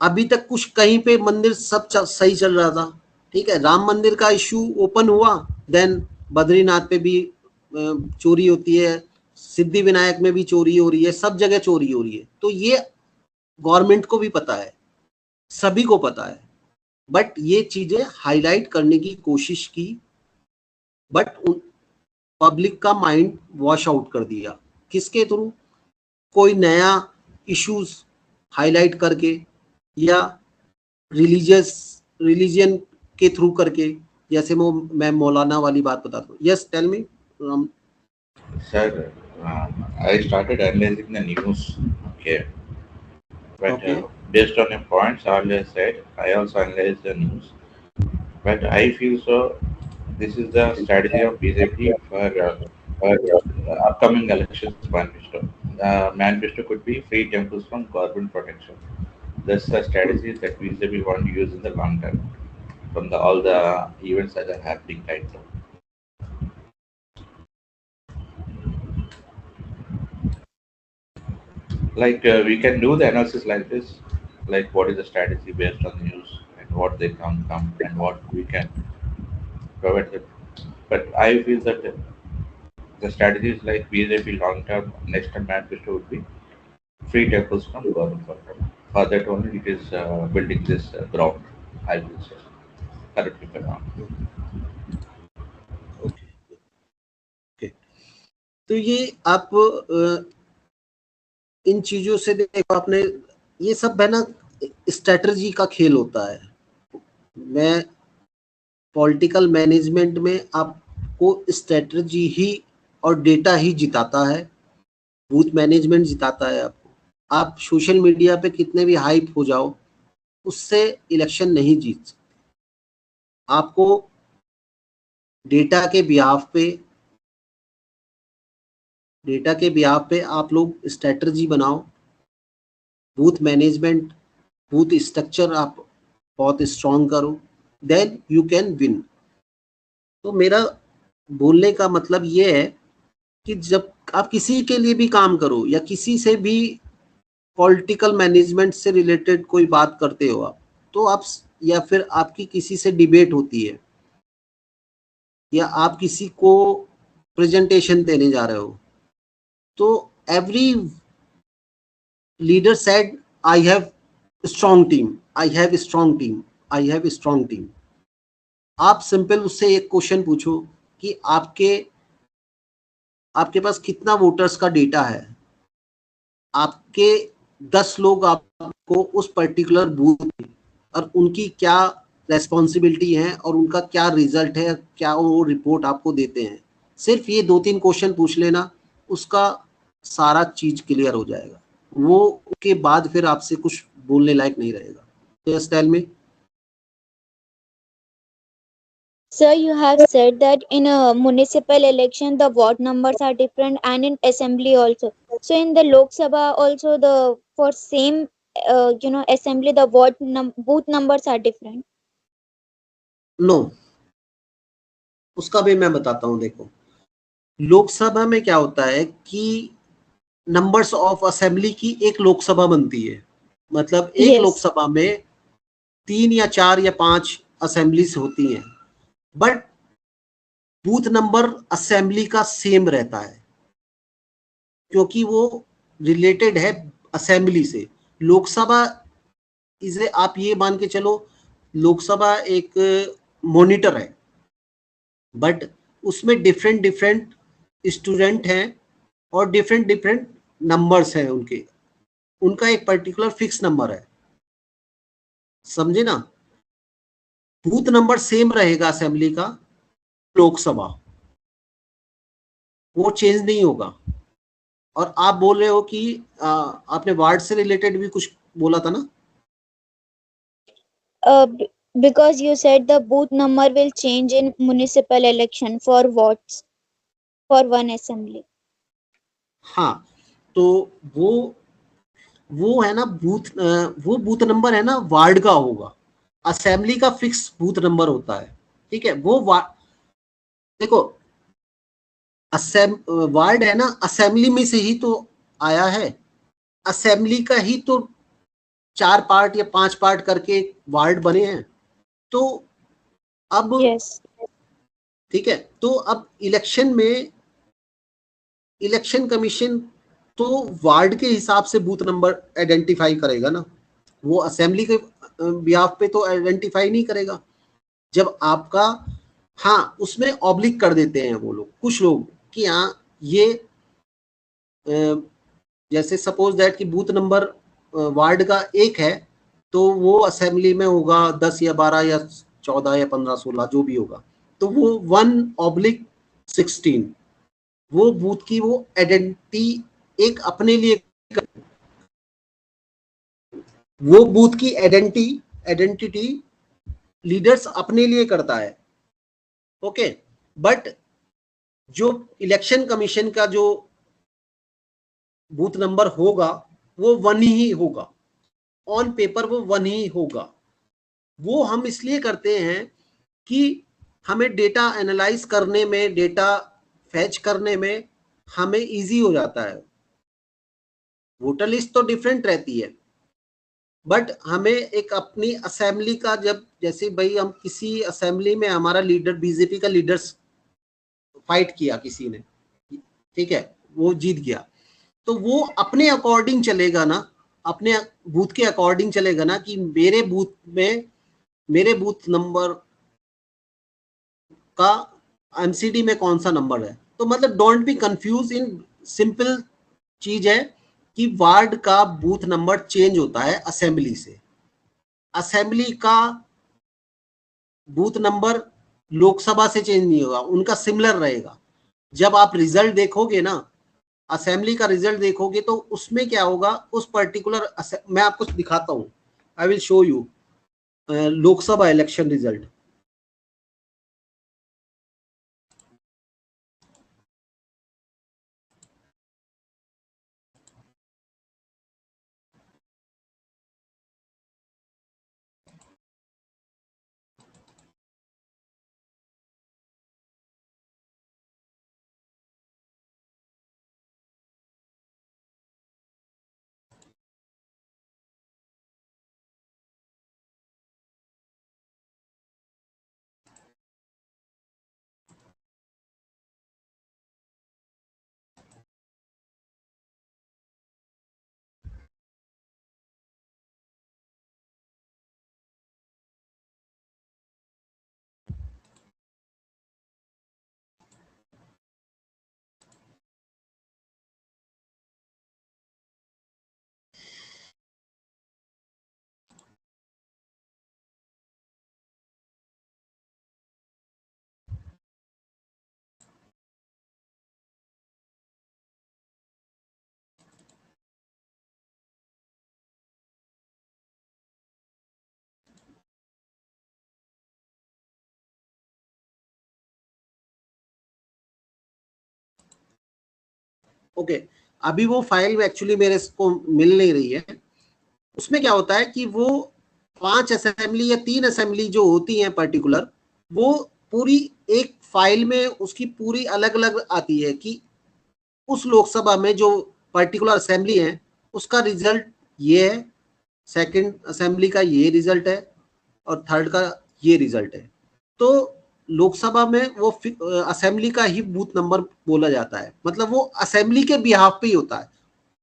अभी तक कुछ कहीं पे मंदिर सब सही चल रहा था, ठीक है, राम मंदिर का इश्यू ओपन हुआ, देन बद्रीनाथ पे भी चोरी होती है, सिद्धि विनायक में भी चोरी हो रही है, सब जगह चोरी हो रही है। तो ये गवर्नमेंट को भी पता है, सभी को पता है, बट ये चीजें हाईलाइट करने की कोशिश की, बट पब्लिक का माइंड वॉश आउट कर दिया। किसके थ्रू? कोई नया इश्यूज हाईलाइट करके या रिलीजियन के थ्रू करके, जैसे वो मैं मौलाना वाली बात बताता हूँ। Yes, tell me. Sir, I started analyzing the news. Okay. But Okay. Based on your points earlier said, I also analyzed the news. But I feel so. This is the strategy of BJP for upcoming elections manifesto. The manifesto could be free temples from government protection. That's the strategy that BJP want to use in the long term from all the events that are happening right now. Like we can do the analysis like this, like what is the strategy based on the news and what they come and what we can provide them. But I feel that the strategy is like BJP long term next term manifesto would be free temples from government program. For that only it is building this ground, I will say. Correct me if I'm wrong. Okay, तो ये आप इन चीजों से देखो, आपने ये सब है ना, स्ट्रेटजी का खेल होता है। मैं पॉलिटिकल मैनेजमेंट में आपको स्ट्रेटजी ही और डेटा ही जिताता है, बूथ मैनेजमेंट जिताता है आपको। आप सोशल मीडिया पे कितने भी हाइप हो जाओ, उससे इलेक्शन नहीं जीत सकते। आपको डेटा के बिहाफ पे आप लोग स्ट्रेटजी बनाओ, बूथ मैनेजमेंट, बूथ स्ट्रक्चर आप बहुत स्ट्रॉन्ग करो, देन यू कैन विन। तो मेरा बोलने का मतलब ये है कि जब आप किसी के लिए भी काम करो या किसी से भी पॉलिटिकल मैनेजमेंट से रिलेटेड कोई बात करते हो आप, तो आप या फिर आपकी किसी से डिबेट होती है या आप किसी को प्रेजेंटेशन देने जा रहे हो, तो every leader said I have strong team, I have strong team, I have strong team. आप सिंपल उससे एक क्वेश्चन पूछो कि आपके पास कितना वोटर्स का डेटा है, आपके 10 लोग आपको उस पर्टिकुलर बूथ में और उनकी क्या रेस्पॉन्सिबिलिटी है और उनका क्या रिजल्ट है, क्या वो रिपोर्ट आपको देते हैं। सिर्फ ये 2-3 क्वेश्चन पूछ लेना, उसका सारा चीज क्लियर हो जाएगा। वो के बाद फिर आपसे कुछ बोलने लायक नहीं रहेगा। तो स्टाइल में Sir, you have said that in a municipal election the ward numbers are different and in assembly also. So in the Lok Sabha also the for same assembly the booth numbers are different. No, उसका भी मैं बताता हूँ। देखो, लोकसभा में क्या होता है कि नंबर्स ऑफ असेंबली की एक लोकसभा बनती है। मतलब एक Yes. लोकसभा में 3 या 4 या 5 असेंबलीज होती हैं, बट बूथ नंबर असेंबली का सेम रहता है क्योंकि वो रिलेटेड है असेंबली से। लोकसभा इसे आप ये मान के चलो, लोकसभा एक मॉनिटर है, बट उसमें डिफरेंट डिफरेंट स्टूडेंट हैं और डिफरेंट डिफरेंट नंबर्स हैं उनके, उनका एक पर्टिकुलर फिक्स नंबर है। समझे ना? बूथ नंबर सेम रहेगा असेंबली का, लोकसभा वो चेंज नहीं होगा। और आप बोल रहे हो कि आपने वार्ड से रिलेटेड भी कुछ बोला था ना? Because you said the booth number will change in municipal election for votes for one assembly. हाँ, तो वो है ना बूथ, वो बूथ नंबर है ना वार्ड का होगा, असेंबली का फिक्स बूथ नंबर होता है। ठीक है, वो देखो, वार्ड है ना असेंबली में से ही तो आया है, असेंबली का ही तो 4 पार्ट या 5 पार्ट करके वार्ड बने हैं। तो अब Yes. ठीक है, तो अब इलेक्शन में इलेक्शन कमीशन तो वार्ड के हिसाब से बूथ नंबर आइडेंटिफाई करेगा ना, वो असेंबली के बिहाफ पे तो आइडेंटिफाई नहीं करेगा। जब आपका, हाँ, उसमें ऑब्लिक कर देते हैं वो लोग, कुछ लोग, कि हाँ ये जैसे सपोज दैट कि बूथ नंबर वार्ड का 1 है, तो वो असेंबली में होगा 10 या 12 या 14 या 15 16 जो भी होगा, तो वो 1/16 वो बूथ की वो आइडेंटिटी एक अपने लिए, वो बूथ की आइडेंटिटी लीडर्स अपने लिए करता है। ओके, बट जो इलेक्शन कमीशन का जो बूथ नंबर होगा वो 1 ही होगा, ऑन पेपर वो 1 ही होगा। वो हम इसलिए करते हैं कि हमें डेटा एनालाइज करने में, डेटा फैच करने में हमें इजी हो जाता है। वोटर लिस्ट तो डिफरेंट रहती है, बट हमें एक अपनी असेंबली का, जब जैसे भाई हम किसी असेंबली में हमारा लीडर, बीजेपी का लीडर्स फाइट किया किसी ने, ठीक है, वो जीत गया, तो वो अपने अकॉर्डिंग चलेगा ना, अपने बूथ के अकॉर्डिंग चलेगा ना कि मेरे बूथ में, मेरे बूथ नंबर का एमसीडी में कौन सा नंबर है। तो मतलब don't be confuse, in simple चीज है कि वार्ड का बूथ नंबर चेंज होता है असेंबली से, असेंबली का बूथ नंबर लोकसभा से चेंज नहीं होगा, उनका सिमिलर रहेगा। जब आप रिजल्ट देखोगे ना, असेंबली का रिजल्ट देखोगे, तो उसमें क्या होगा, उस पर्टिकुलर, मैं आपको दिखाता हूं, आई will show you Lok Sabha election result. Okay, अभी वो फाइल एक्चुअली मेरे को मिल नहीं रही है। उसमें क्या होता है कि वो 5 असेंबली या 3 असेंबली जो होती हैं पर्टिकुलर, वो पूरी एक फाइल में उसकी पूरी अलग अलग आती है कि उस लोकसभा में जो पर्टिकुलर असेंबली है उसका रिजल्ट ये है, सेकंड असेंबली का ये रिजल्ट है और थर्ड का ये रिजल्ट है। तो लोकसभा में वो असेंबली का ही बूथ नंबर बोला जाता है, मतलब वो असेंबली के बिहाफ पे ही होता है।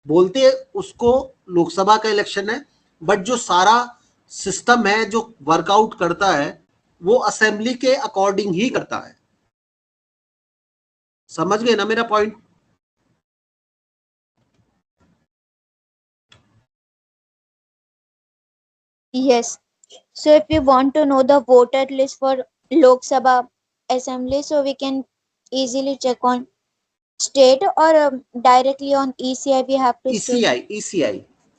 बोलते उसको लोकसभा का इलेक्शन है, बट जो सारा सिस्टम है जो वर्कआउट करता है वो असेंबली के अकॉर्डिंग ही करता है। समझ गए ना मेरा point? Yes. So if we want to know the voter list for Lok Sabha Assembly, so we can easily check on state or directly on ECI we have to see. ECI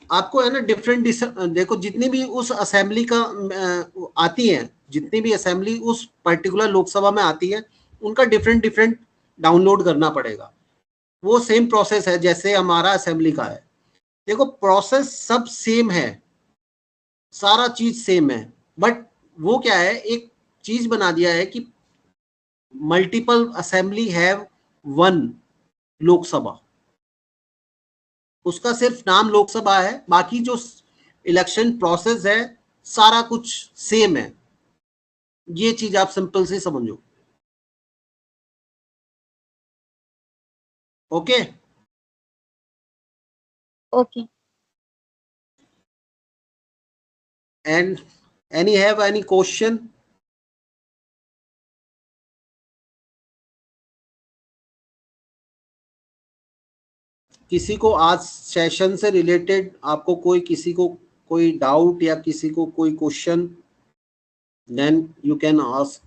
आपको है ना different, देखो जितनी भी उस assembly का आती हैं, जितनी भी असेंबली उस पर्टिकुलर लोकसभा में आती है, उनका डिफरेंट डाउनलोड करना पड़ेगा। वो सेम प्रोसेस है जैसे हमारा असेंबली का है। देखो प्रोसेस सब सेम है, सारा चीज सेम है, बट वो क्या है, एक चीज बना दिया है कि multiple assembly have one Lok Sabha, उसका सिर्फ नाम लोकसभा है, बाकी जो इलेक्शन प्रोसेस है सारा कुछ सेम है। ये चीज आप सिंपल से समझो। Okay Okay. And any have any question? किसी को आज सेशन से रिलेटेड आपको कोई किसी को कोई डाउट या किसी को कोई question, then you can ask.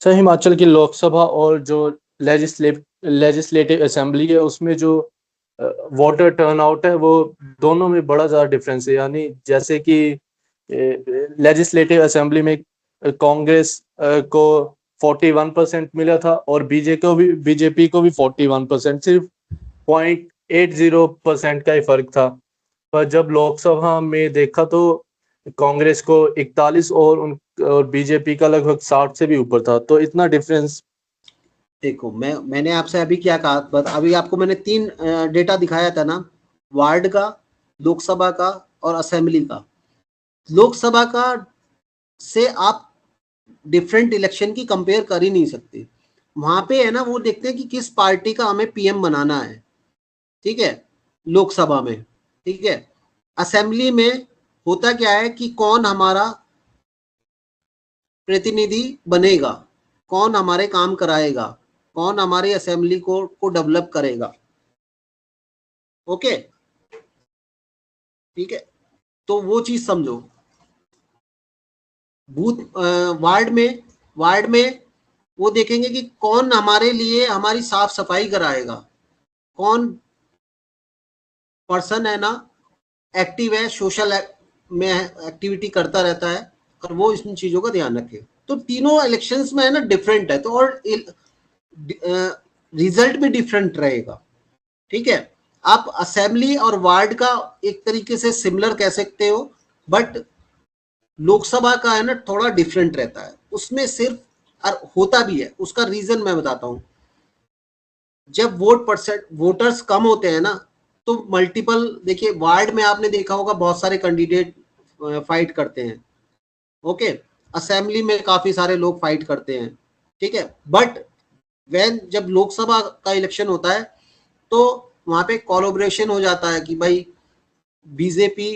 Sir Himachal की लोकसभा और जो लेजिस्लेटिव असेंबली है उसमें जो वोटर टर्नआउट है वो दोनों में बड़ा ज़्यादा डिफरेंस है। यानी जैसे कि लेजिस्लेटिव असेंबली में कांग्रेस को 41% मिला था और बीजेपी को भी 41%, सिर्फ 0.80% का ही फर्क था। पर जब लोकसभा में देखा तो कांग्रेस को 41 और बीजेपी का लगभग 60 से भी ऊपर था। तो इतना डिफरेंस। देखो मैंने आपसे अभी क्या कहा, अभी आपको मैंने 3 डेटा दिखाया था ना, वार्ड का, लोकसभा का और असेंबली का। लोकसभा का से आप डिफरेंट इलेक्शन की कंपेयर कर ही नहीं सकते। वहां पे है ना वो देखते हैं कि किस पार्टी का हमें पीएम बनाना है, ठीक है, लोकसभा में, ठीक है। असेंबली में होता क्या है कि कौन हमारा प्रतिनिधि बनेगा, कौन हमारे काम कराएगा, कौन हमारी असेंबली को डेवलप करेगा। ओके, ठीक है, तो वो चीज समझो। बूथ वार्ड में वो देखेंगे कि कौन हमारे लिए हमारी साफ सफाई कराएगा, कौन पर्सन है ना एक्टिव है, सोशल में एक्टिविटी करता रहता है, और वो इन चीजों का ध्यान रखे। तो तीनों इलेक्शंस में है ना डिफरेंट है, तो और रिजल्ट भी डिफरेंट रहेगा, ठीक है। आप असेंबली और वार्ड का एक तरीके से सिमिलर कह सकते हो, बट लोकसभा का है ना थोड़ा डिफरेंट रहता है। उसमें सिर्फ, और होता भी है, उसका रीजन मैं बताता हूं। जब वोटर्स कम होते हैं ना, तो मल्टीपल, देखिए वार्ड में आपने देखा होगा बहुत सारे कैंडिडेट फाइट करते हैं, ओके। असेंबली में काफी सारे लोग फाइट करते हैं, ठीक है। बट जब लोकसभा का इलेक्शन होता है तो वहां पे कोलैबोरेशन हो जाता है कि भाई बीजेपी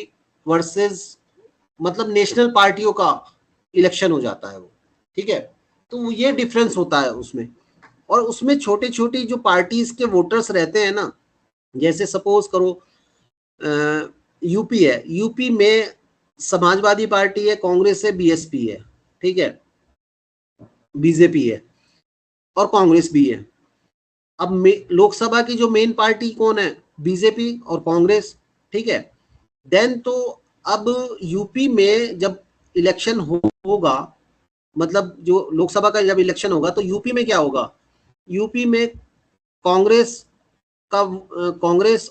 वर्सेस, मतलब नेशनल पार्टियों का इलेक्शन हो जाता है वो, ठीक है। तो ये डिफरेंस होता है उसमें। और उसमें छोटे छोटी जो पार्टीज के वोटर्स रहते हैं ना, जैसे सपोज करो यूपी है, यूपी में समाजवादी पार्टी है, कांग्रेस है, बीएसपी है, ठीक है, बीजेपी है और कांग्रेस भी है। अब लोकसभा की जो मेन पार्टी कौन है, बीजेपी और कांग्रेस, ठीक है। देन तो अब यूपी में जब इलेक्शन होगा मतलब जो लोकसभा का जब इलेक्शन होगा तो यूपी में क्या होगा, यूपी में कांग्रेस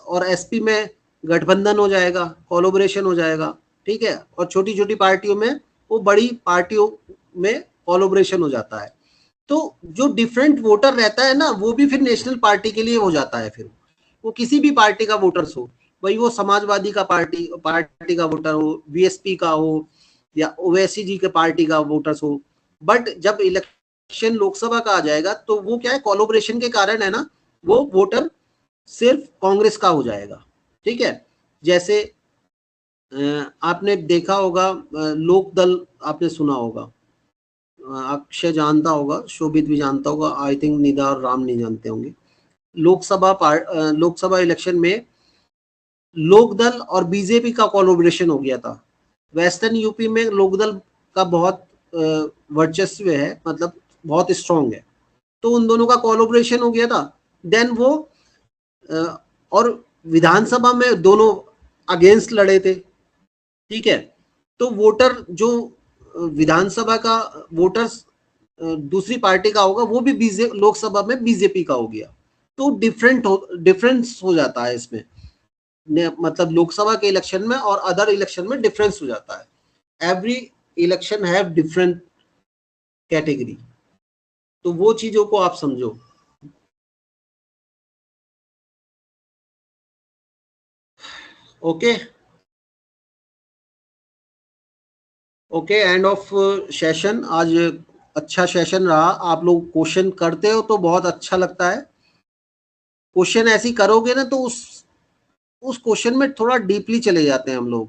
और एसपी में गठबंधन हो जाएगा, कोलैबोरेशन हो जाएगा, ठीक है, और छोटी छोटी पार्टियों में वो बड़ी पार्टियों में कोलैबोरेशन हो जाता है। तो जो डिफरेंट वोटर रहता है ना, वो भी फिर नेशनल पार्टी के लिए हो जाता है। फिर वो किसी भी पार्टी का वोटर्स हो, भाई वो समाजवादी का पार्टी का वोटर हो, बीएसपी का हो, या ओवैसी जी के पार्टी का वोटर्स हो, बट जब इलेक्शन लोकसभा का आ जाएगा तो वो क्या है, कोलैबोरेशन के कारण है ना, वो वोटर सिर्फ कांग्रेस का हो जाएगा, ठीक है। जैसे आपने देखा होगा, लोक दल आपने सुना होगा, अक्षय जानता होगा, शोभित भी जानता होगा, आई थिंक निदा और राम नहीं जानते होंगे। लोकसभा इलेक्शन में लोकदल और बीजेपी का कोलैबोरेशन हो गया था। वेस्टर्न यूपी में लोकदल का बहुत वर्चस्व है, मतलब बहुत स्ट्रांग है, तो उन दोनों का कोलैबोरेशन हो गया था। देन वो और विधानसभा में दोनों अगेंस्ट लड़े थे, ठीक है। तो वोटर जो विधानसभा का वोटर्स दूसरी पार्टी का होगा, वो भी लोकसभा में बीजेपी का हो गया। तो डिफरेंस हो जाता है इसमें, मतलब लोकसभा के इलेक्शन में और अदर इलेक्शन में डिफरेंस हो जाता है। Every election have different category, तो वो चीजों को आप समझो। Okay okay, end of session. आज अच्छा सेशन रहा। आप लोग क्वेश्चन करते हो तो बहुत अच्छा लगता है। क्वेश्चन ऐसे ही करोगे ना तो उस क्वेश्चन में थोड़ा डीपली चले जाते हैं हम लोग,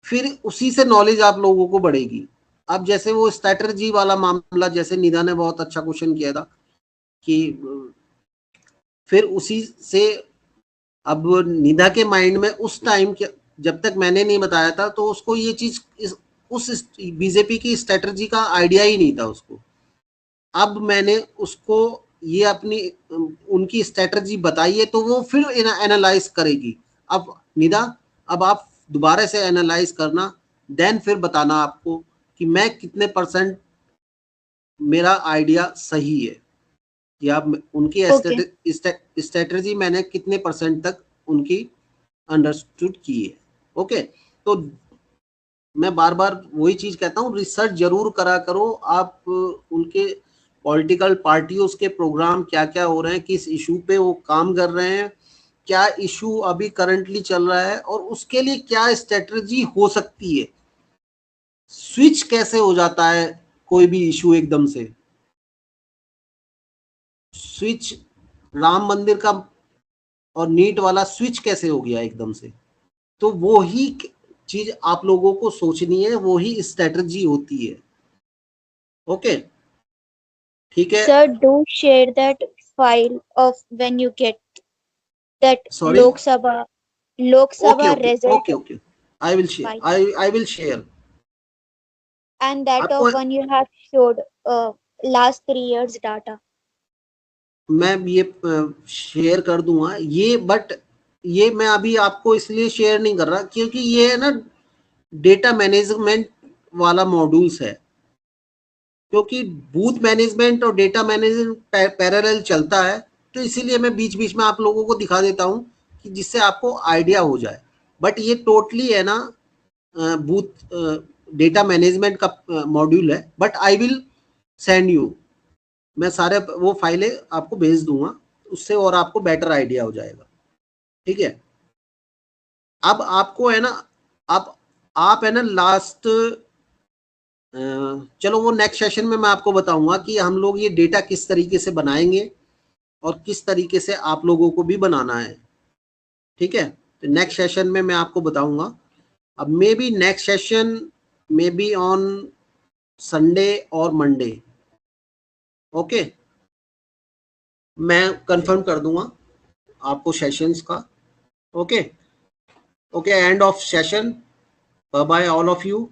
फिर उसी से नॉलेज आप लोगों को बढ़ेगी। अब जैसे वो स्ट्रैटेजी वाला मामला, जैसे निधा ने बहुत अच्छा क्वेश्चन किया था कि फिर उसी से अब निधा के माइंड में उस टाइम जब तक मैंने नहीं बताया था तो उसको ये चीज उस बीजेपी की स्ट्रैटेजी का आइडिया ही नहीं था उसको। अब मैंने उसको ये अपनी उनकी स्ट्रैटेजी बताई है तो वो फिर एनालाइज करेगी। अब निधा, अब आप दोबारा से एनालाइज करना, देन फिर बताना आपको कि मैं कितने % मेरा आइडिया सही है, या उनकी स्ट्रैटेजी मैंने कितने % तक उनकी अंडरस्टूड की है। ओके, तो मैं बार बार वही चीज कहता हूँ, रिसर्च जरूर करा करो आप। उनके पॉलिटिकल पार्टियों के प्रोग्राम क्या क्या हो रहे हैं, किस इशू पे वो काम कर रहे हैं, क्या इशू अभी करंटली चल रहा है, और उसके लिए क्या स्ट्रेटजी हो सकती है। स्विच कैसे हो जाता है कोई भी इशू एकदम से, स्विच राम मंदिर का और नीट वाला स्विच कैसे हो गया एकदम से। तो वो ही चीज आप लोगों को सोचनी है, वो ही स्ट्रेटजी होती है। ओके, ठीक है। Sir, do share that file of when you get that Sorry? Lok Sabha result Okay. I will share. file. I will share. And that आपको of one you have showed last 3 years data. मैं ये share कर दूंगा ये, but ये मैं अभी आपको इसलिए शेयर नहीं कर रहा क्योंकि ये है ना डेटा मैनेजमेंट वाला मॉड्यूल्स है, क्योंकि बूथ मैनेजमेंट और डेटा मैनेजमेंट पैरेलल चलता है, तो इसीलिए मैं बीच बीच में आप लोगों को दिखा देता हूं कि जिससे आपको आइडिया हो जाए। बट ये टोटली है ना बूथ डेटा मैनेजमेंट का मॉड्यूल है। But I will send you, मैं सारे वो फाइलें आपको भेज दूंगा, उससे और आपको बेटर आइडिया हो जाएगा, ठीक है। अब आपको है ना, अब आप है ना लास्ट, चलो वो नेक्स्ट सेशन में मैं आपको बताऊंगा कि हम लोग ये डेटा किस तरीके से बनाएंगे और किस तरीके से आप लोगों को भी बनाना है, ठीक है। तो नेक्स्ट सेशन में मैं आपको बताऊंगा। अब maybe next session maybe on Sunday और मंडे। ओके, मैं कंफर्म कर दूंगा आपको सेशंस का। Okay, end of session. Bye bye all of you.